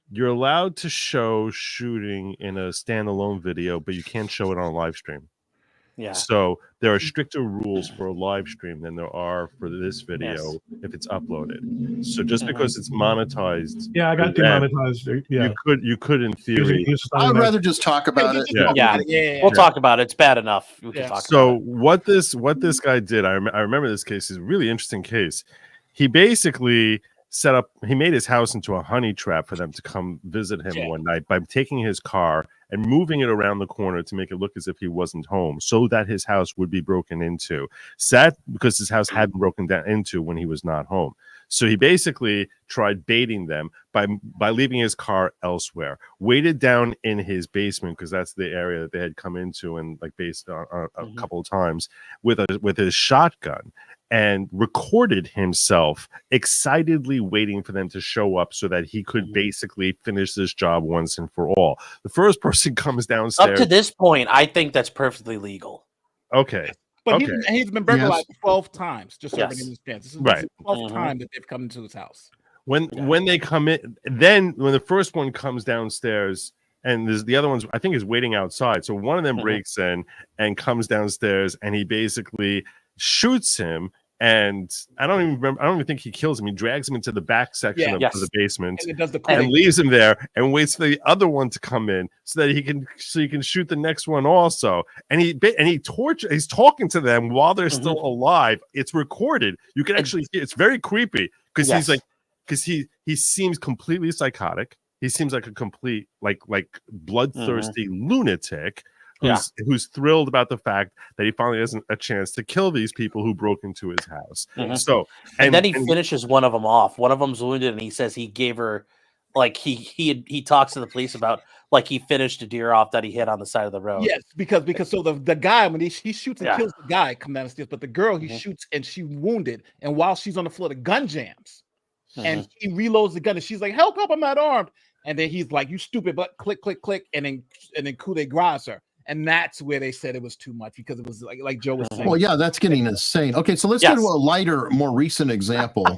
you're allowed to show shooting in a standalone video, but you can't show it on a live stream. Yeah. So there are stricter rules for a live stream than there are for this video if it's uploaded. So just because it's monetized, I got demonetized. Yeah, you could in theory. I would rather just talk about it. We'll talk about it. It's bad enough. We can talk about it. what this guy did, I remember this case is a really interesting case. He basically he made his house into a honey trap for them to come visit him one night by taking his car and moving it around the corner to make it look as if he wasn't home so that his house would be broken into. Because his house had been broken down into when he was not home. So he basically tried baiting them by leaving his car elsewhere, waited down in his basement because that's the area that they had come into and like based on a couple of times with his shotgun, and recorded himself excitedly waiting for them to show up so that he could basically finish this job once and for all. The first person comes downstairs. Up to this point, I think that's perfectly legal. Okay. But he's been burglarized 12 times, just so Yes. everybody understands. This is Right. the 12th time that they've come into his house. When they come in, then when the first one comes downstairs, and there's the other one's, I think, is waiting outside. So one of them breaks in and comes downstairs, and he basically shoots him. And I don't even think he kills him. He drags him into the back section of the basement And it does the and leaves him there and waits for the other one to come in so that he can shoot the next one also. And he's talking to them while they're still alive. It's recorded. You can actually see it's very creepy because he seems completely psychotic. He seems like a complete like bloodthirsty lunatic. Who's thrilled about the fact that he finally has a chance to kill these people who broke into his house. So, and then he finishes one of them off. One of them's wounded, and he says he gave her, like he talks to the police about like he finished a deer off that he hit on the side of the road. Yes, because so the guy when he shoots and kills the guy come down the stairs, but the girl he shoots and she wounded, and while she's on the floor, the gun jams, and he reloads the gun, and she's like, "Help! I'm not armed." And then he's like, "You stupid!" But click, click, click, and then coup de grace her. And that's where they said it was too much because it was like Joe was saying. Well, yeah, that's getting insane. Okay, so let's go to a lighter, more recent example.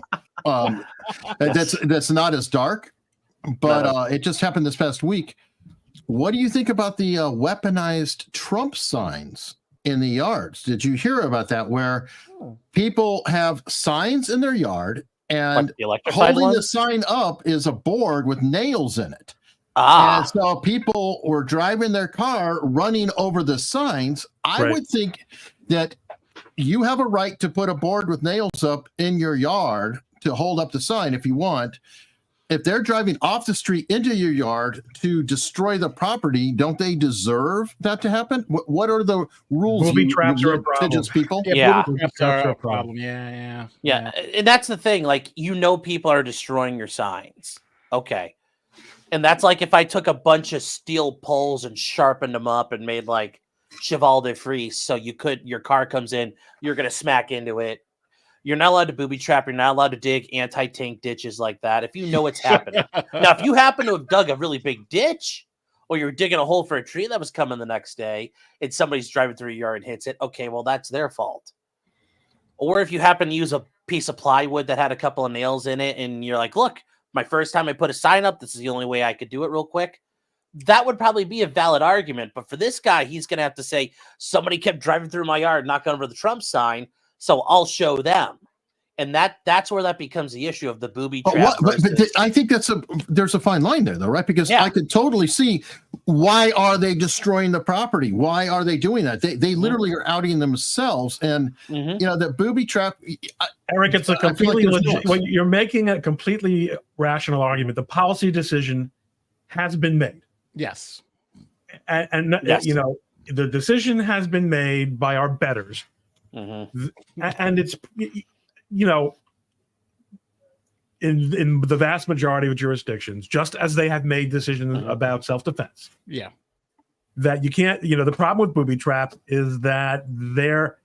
That's not as dark, but it just happened this past week. What do you think about the weaponized Trump signs in the yards? Did you hear about that? Where people have signs in their yard and holding the sign up is a board with nails in it. And so people were driving their car, running over the signs. I would think that you have a right to put a board with nails up in your yard to hold up the sign if you want. If they're driving off the street into your yard to destroy the property, don't they deserve that to happen? What are the rules? Booby traps are a problem. Litigious people? Yeah. Booby traps are a problem. Yeah. And that's the thing. Like, people are destroying your signs. Okay. And that's like if I took a bunch of steel poles and sharpened them up and made like cheval de frise, so your car comes in, you're gonna smack into it. You're not allowed to booby trap. You're not allowed to dig anti-tank ditches like that. If you know what's happening. Now, if you happen to have dug a really big ditch, or you're digging a hole for a tree that was coming the next day, and somebody's driving through your yard and hits it, okay, well that's their fault. Or if you happen to use a piece of plywood that had a couple of nails in it, and you're like, look. My first time I put a sign up, this is the only way I could do it real quick. That would probably be a valid argument. But for this guy, he's going to have to say, somebody kept driving through my yard, knocking over the Trump sign, so I'll show them. And that's where that becomes the issue of the booby trap. But I think there's a fine line there, though, right? Because I could totally see why are they destroying the property? Why are they doing that? They literally are outing themselves, and the booby trap. Eric, it's a completely legit. When you're making a completely rational argument, the policy decision has been made. Yes, and yes. The decision has been made by our betters, and it's. In the vast majority of jurisdictions, just as they have made decisions about self-defense. Yeah. That you can't, the problem with booby traps is that the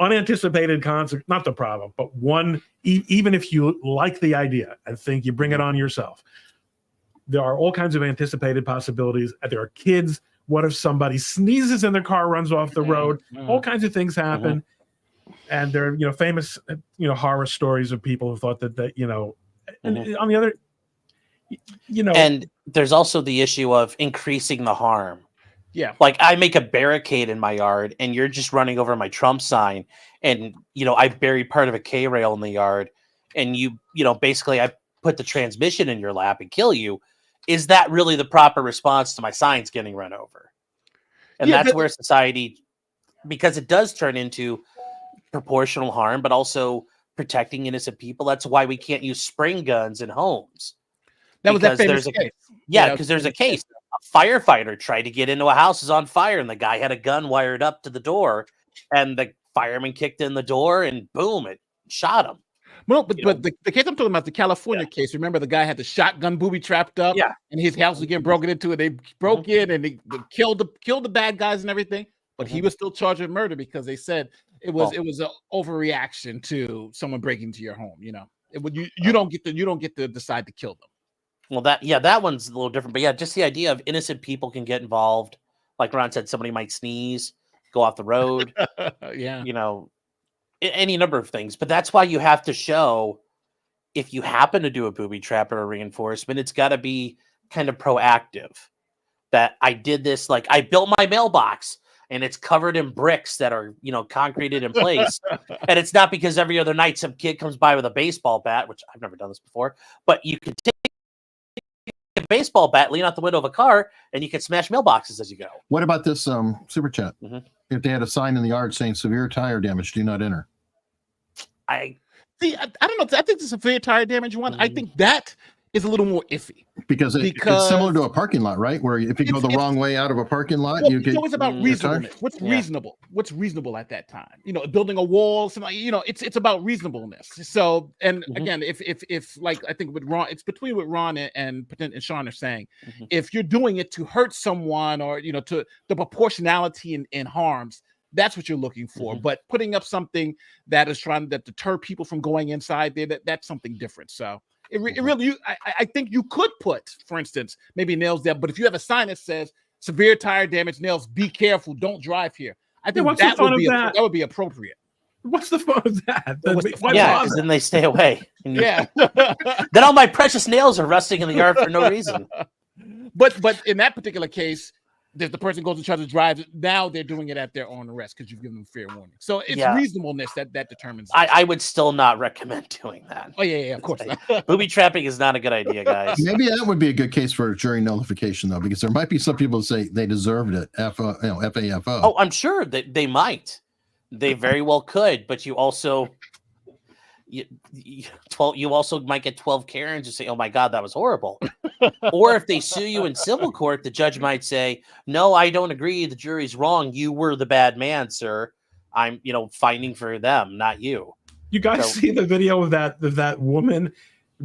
unanticipated consequence, not the problem, but one, even if you like the idea and think you bring it on yourself, there are all kinds of anticipated possibilities. There are kids. What if somebody sneezes in their car, runs off the road? All kinds of things happen. And there are, famous, horror stories of people who thought that and on the other, And there's also the issue of increasing the harm. Yeah. Like I make a barricade in my yard and you're just running over my Trump sign and, I buried part of a K-rail in the yard and basically I put the transmission in your lap and kill you. Is that really the proper response to my signs getting run over? And that's where society, because it does turn into proportional harm, but also protecting innocent people. That's why we can't use spring guns in homes. That was that Because famous case. because there's a case. A firefighter tried to get into a house is on fire, and the guy had a gun wired up to the door, and the fireman kicked in the door, and boom, it shot him. Well, but the case I'm talking about, the California case. Remember, the guy had the shotgun booby trapped up, and his house was getting broken into, and they broke in and they killed the bad guys and everything. But he was still charged with murder because they said it was an overreaction to someone breaking into your home. You know, you don't get to decide to kill them. Well, that one's a little different, but just the idea of innocent people can get involved. Like Ron said, somebody might sneeze, go off the road. You know, any number of things. But that's why you have to show, if you happen to do a booby trap or a reinforcement, it's got to be kind of proactive. That I did this, like I built my mailbox and it's covered in bricks that are, concreted in place. And it's not because every other night some kid comes by with a baseball bat, which I've never done this before, but you could take a baseball bat, lean out the window of a car, and you can smash mailboxes as you go. What about this super chat? If they had a sign in the yard saying severe tire damage, do not enter. I don't know. I think the severe tire damage one, I think that is a little more iffy. Because it's similar to a parking lot, right? Where if you go the wrong way out of a parking lot, you could. It's always about reasonableness. What's reasonable? What's reasonable at that time? Building a wall, it's about reasonableness. So, and again, if like I think with Ron, it's between what Ron and Sean are saying. If you're doing it to hurt someone or to the proportionality in harms, that's what you're looking for. But putting up something that is trying to deter people from going inside there, that's something different. So. It really, I think you could put, for instance, maybe nails there. But if you have a sign that says severe tire damage, nails, be careful, don't drive here. I think that would be appropriate. What's the fun of that? Because then they stay away. Then all my precious nails are rusting in the yard for no reason. But in that particular case, if the person goes and tries to drive, now they're doing it at their own risk because you've given them fair warning. So it's reasonableness that determines. I would still not recommend doing that. Oh yeah, of course. Booby trapping is not a good idea, guys. Maybe that would be a good case for a jury nullification, though, because there might be some people who say they deserved it. FAFO. Oh, I'm sure that they might. They very well could, but you also. You also might get 12 Karens who say, "Oh my God, that was horrible." Or if they sue you in civil court, the judge might say, "No, I don't agree. The jury's wrong. You were the bad man, sir. I'm, fighting for them, not you." You guys see the video of that woman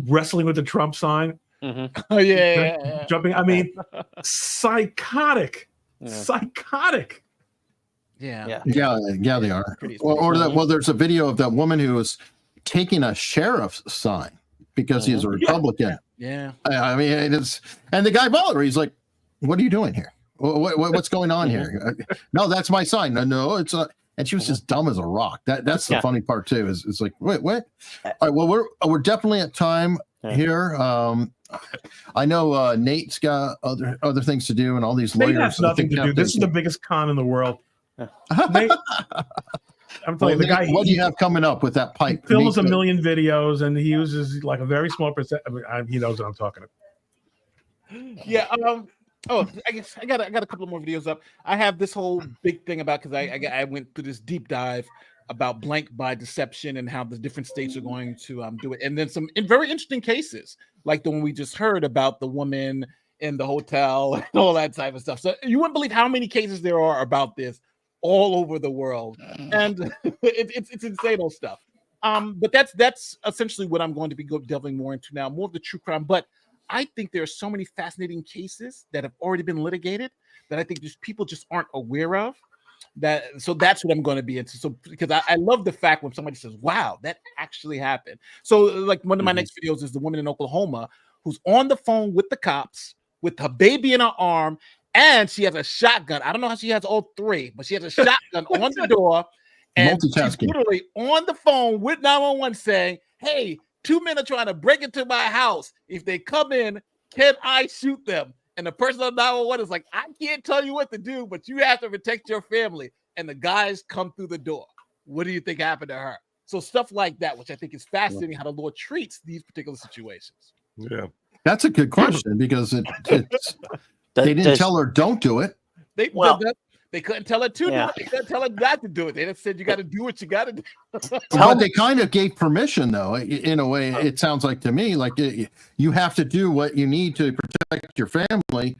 wrestling with the Trump sign? Oh yeah, jumping. I mean, psychotic. Psychotic. Yeah, they are. There's a video of that woman who was taking a sheriff's sign because he's a Republican. Yeah. I mean, and the guy bothered her. He's like, "What are you doing here? What's going on here?" No, that's my sign. No, it's not. And she was just dumb as a rock. That's the funny part too. Is it's like, wait, what? All right. Well, we're definitely at time here. I know Nate's got other things to do, and all these lawyers. Nate has nothing to do. This is the biggest con in the world. Nate, I'm telling you, the guy. What do you have coming up with that pipe? He films a million videos, and he uses like a very small percent. He knows what I'm talking about. Yeah. I guess I got a couple of more videos up. I have this whole big thing about because I went through this deep dive about blank by deception and how the different states are going to do it, and then some very interesting cases like the one we just heard about the woman in the hotel and all that type of stuff. So you wouldn't believe how many cases there are about this all over the world, and it's insane old stuff. But that's essentially what I'm going to be delving more into now, more of the true crime. But I think there are so many fascinating cases that have already been litigated that I think just people just aren't aware of. So that's what I'm going to be into. So because I love the fact when somebody says, "Wow, that actually happened." So like one of my next videos is the woman in Oklahoma who's on the phone with the cops with her baby in her arm. And she has a shotgun. I don't know how she has all three, but she has a shotgun on the door. And she's literally on the phone with 911 saying, "Hey, 2 men are trying to break into my house. If they come in, can I shoot them?" And the person on 911 is like, "I can't tell you what to do, but you have to protect your family." And the guys come through the door. What do you think happened to her? So stuff like that, which I think is fascinating how the law treats these particular situations. Yeah. That's a good question because it's they didn't tell her don't do it. They couldn't tell her to do it. They couldn't tell her not to do it. They just said you got to do what you got to do. But they kind of gave permission, though. In a way, it sounds like to me like you have to do what you need to protect your family.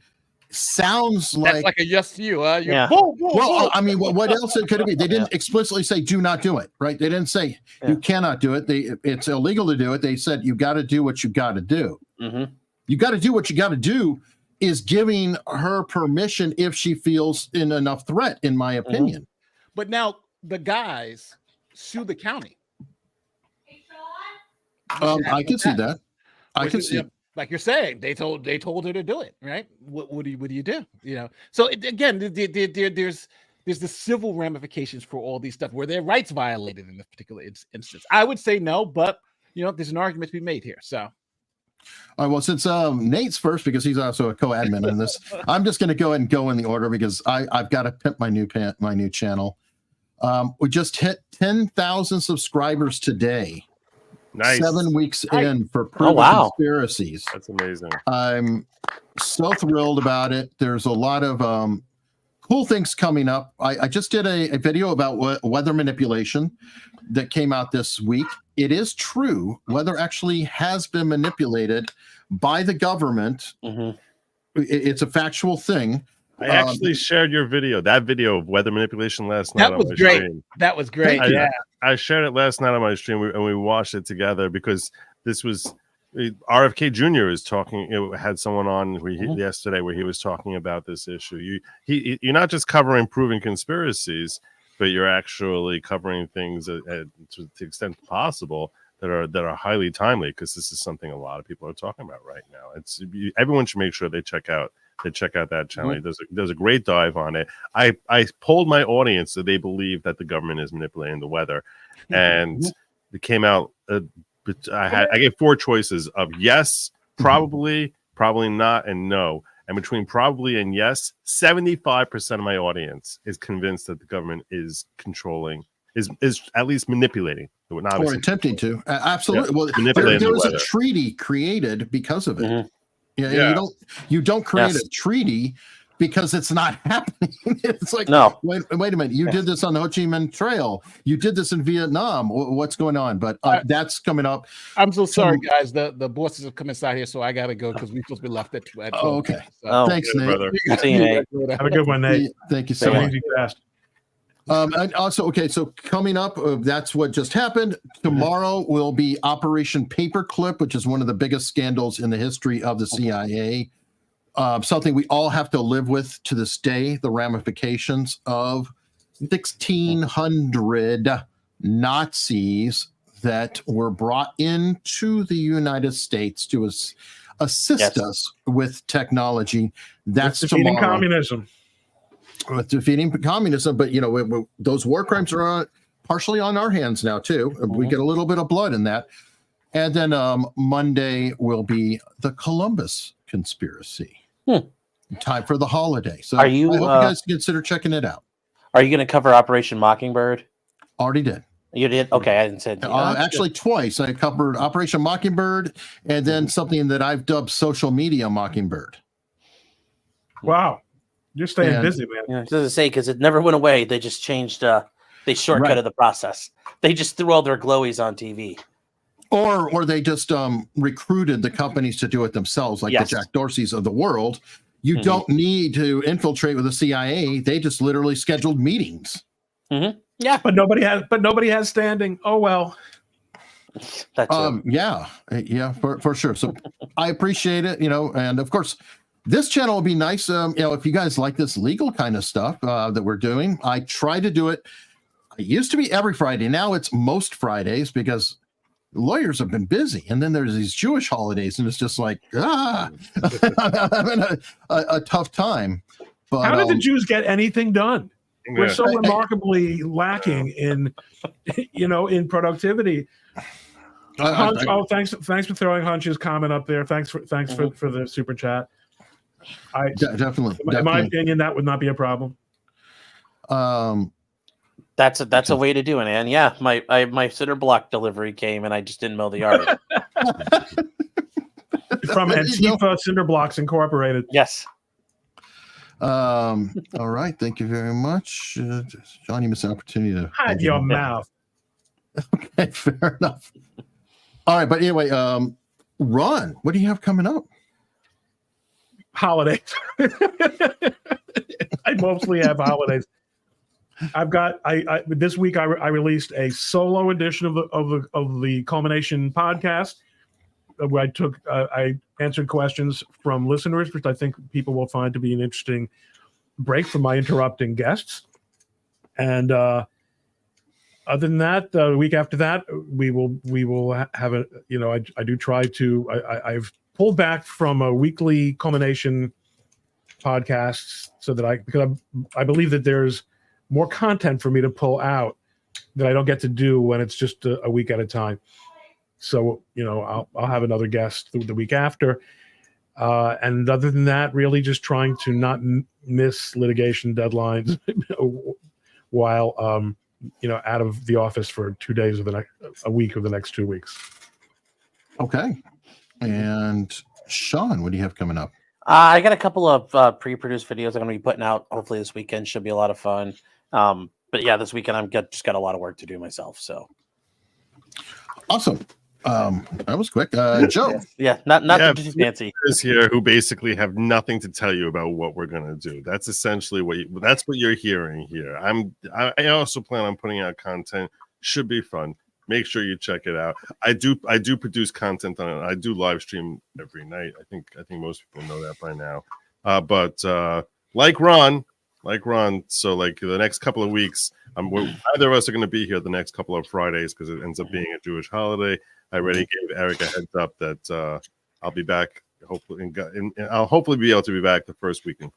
Sounds like that's like a yes to you. Well, I mean, what else could it be? They didn't explicitly say do not do it, right? They didn't say you cannot do it. It's illegal to do it. They said you got to do what you got to do. Mm-hmm. You got to do what you got to do is giving her permission if she feels in enough threat, in my opinion. But now the guys sue the county. I can see that. I can see it. Like you're saying, they told her to do it, right? What do you do? You know. So again, there's the civil ramifications for all these stuff where their rights violated in this particular instance. I would say no, but there's an argument to be made here. So. All right, well, since Nate's first because he's also a co-admin on this, I'm just going to go ahead and go in the order because I've got to pimp my new channel. We just hit 10,000 subscribers today. Nice. 7 weeks in for proven conspiracies. That's amazing. I'm so thrilled about it. There's a lot of cool things coming up. I just did a video about weather manipulation that came out this week. It is true. Weather actually has been manipulated by the government. It's a factual thing. I actually shared your video, that video of weather manipulation last night. That was great. That was great. I shared it last night on my stream and we watched it together because this was RFK Jr. is talking. Had someone on yesterday where he was talking about this issue. You're not just covering proven conspiracies, but you're actually covering things to the extent possible that are highly timely because this is something a lot of people are talking about right now. Everyone should make sure they check out that channel. He does a great dive on it. I polled my audience so they believe that the government is manipulating the weather, and it came out. I gave 4 choices of yes, probably not, and no. And between probably and yes, 75% of my audience is convinced that the government is controlling, is at least manipulating, or attempting to. Absolutely. Yeah, well, there was a treaty created because of it. You don't create a treaty because it's not happening. It's like, no, wait a minute. You did this on the Ho Chi Minh Trail. You did this in Vietnam. What's going on? But that's coming up. I'm so sorry, guys. The bosses have come inside here, so I got to go because we're supposed to be left at 12. Okay. So. Thanks, Nate. Brother. See you, Nate. Have a good one, Nate. Thank you so much. Easy fast. And also, so coming up, that's what just happened. Tomorrow will be Operation Paperclip, which is one of the biggest scandals in the history of the CIA. Something we all have to live with to this day, the ramifications of 1,600 Nazis that were brought into the United States to assist us with technology. That's defeating tomorrow. Communism. With defeating communism, but those war crimes are partially on our hands now too. We get a little bit of blood in that. And then Monday will be the Columbus conspiracy. Time for the holiday. So I hope you guys consider checking it out. Are you going to cover Operation Mockingbird? Already did. You did? Okay, I didn't say. Actually, twice. I covered Operation Mockingbird and then something that I've dubbed Social Media Mockingbird. Wow. You're staying busy, man. Yeah, I was going to say, because it never went away. They just changed, they shortcutted the process. They just threw all their glowies on TV. Or they just recruited the companies to do it themselves, like the Jack Dorseys of the world. You don't need to infiltrate with the CIA. They just literally scheduled meetings. Yeah. But nobody has standing. Oh, well. That's yeah, for sure. So I appreciate it, and of course, this channel will be nice. If you guys like this legal kind of stuff that we're doing, I try to do it. It used to be every Friday. Now it's most Fridays because lawyers have been busy. And then there's these Jewish holidays, and it's just like, I'm having a tough time. But how did the Jews get anything done? We're so remarkably lacking in productivity. Thanks for throwing Hunch's comment up there. Thanks for the super chat. Definitely. In my opinion, that would not be a problem. That's a way to do it, and yeah, my cinder block delivery came, and I just didn't mow the yard. From Antifa Cinder Blocks Incorporated. Yes. All right. Thank you very much. John, you missed an opportunity to Hide your mouth. Okay, fair enough. All right, but anyway, Ron, what do you have coming up? Holidays. I mostly have holidays. I've got I this week I released a solo edition of the Culmination podcast where I answered questions from listeners, which I think people will find to be an interesting break from my interrupting guests. And other than that, the week after that, we will have a, I do try to, I've pulled back from a weekly Culmination podcasts so that because I believe that there's more content for me to pull out that I don't get to do when it's just a week at a time. So, I'll have another guest the week after. And other than that, really just trying to not miss litigation deadlines while, out of the office for 2 days of a week of the next 2 weeks. Okay. And Sean, what do you have coming up? I got a couple of pre-produced videos I'm going to be putting out hopefully this weekend. Should be a lot of fun. But yeah, this weekend I've just got a lot of work to do myself. So awesome. That was quick. Joe. Yeah, not too fancy. Is here who basically have nothing to tell you about what we're gonna do. That's essentially what you're hearing here. I also plan on putting out content. Should be fun. Make sure you check it out. I do produce content on it. I do live stream every night. I think most people know that by now. But like Ron, so like the next couple of weeks, either of us are going to be here the next couple of Fridays because it ends up being a Jewish holiday. I already gave Eric a heads up that I'll be back. Hopefully, I'll hopefully be able to be back the first week in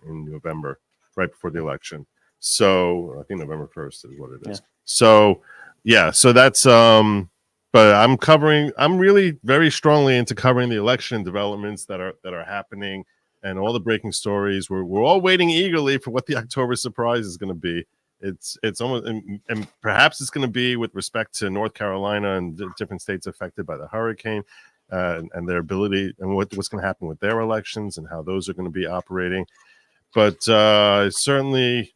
November, right before the election. So I think November 1st is what it is. Yeah. So yeah, so that's but I'm really very strongly into covering the election developments that are happening and all the breaking stories. We're all waiting eagerly for what the October surprise is going to be. It's almost and perhaps it's going to be with respect to North Carolina and different states affected by the hurricane and their ability and what's going to happen with their elections and how those are going to be operating. But you certainly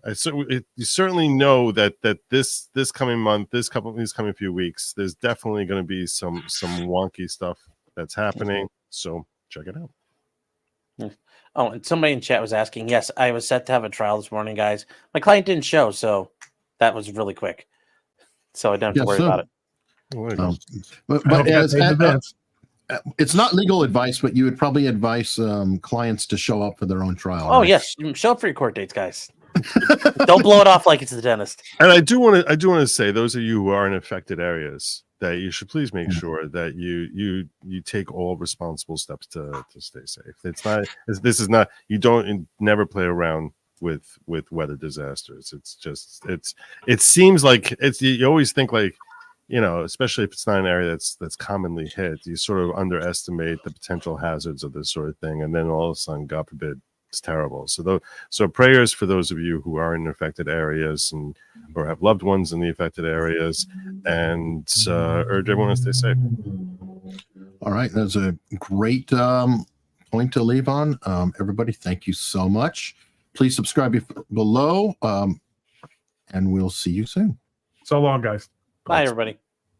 know that this coming month, these coming few weeks, there's definitely going to be some wonky stuff that's happening. So check it out. Oh, and somebody in chat was asking. Yes, I was set to have a trial this morning, guys. My client didn't show, so that was really quick. So I don't have to worry about it. But it's not legal advice, but you would probably advise clients to show up for their own trial. Oh, right? Yes, show up for your court dates, guys. Don't blow it off like it's the dentist. And I do want to say, those of you who are in affected areas, that you should please make sure that you take all responsible steps to stay safe. You don't never play around with weather disasters. It seems like you always think like, especially if it's not an area that's commonly hit, you sort of underestimate the potential hazards of this sort of thing, and then all of a sudden, God forbid, it's terrible. So prayers for those of you who are in affected areas or have loved ones in the affected areas, and urge everyone to stay safe. All right, that's a great point to leave on. Everybody, thank you so much. Please subscribe below, and we'll see you soon. So long, guys. Bye, everybody.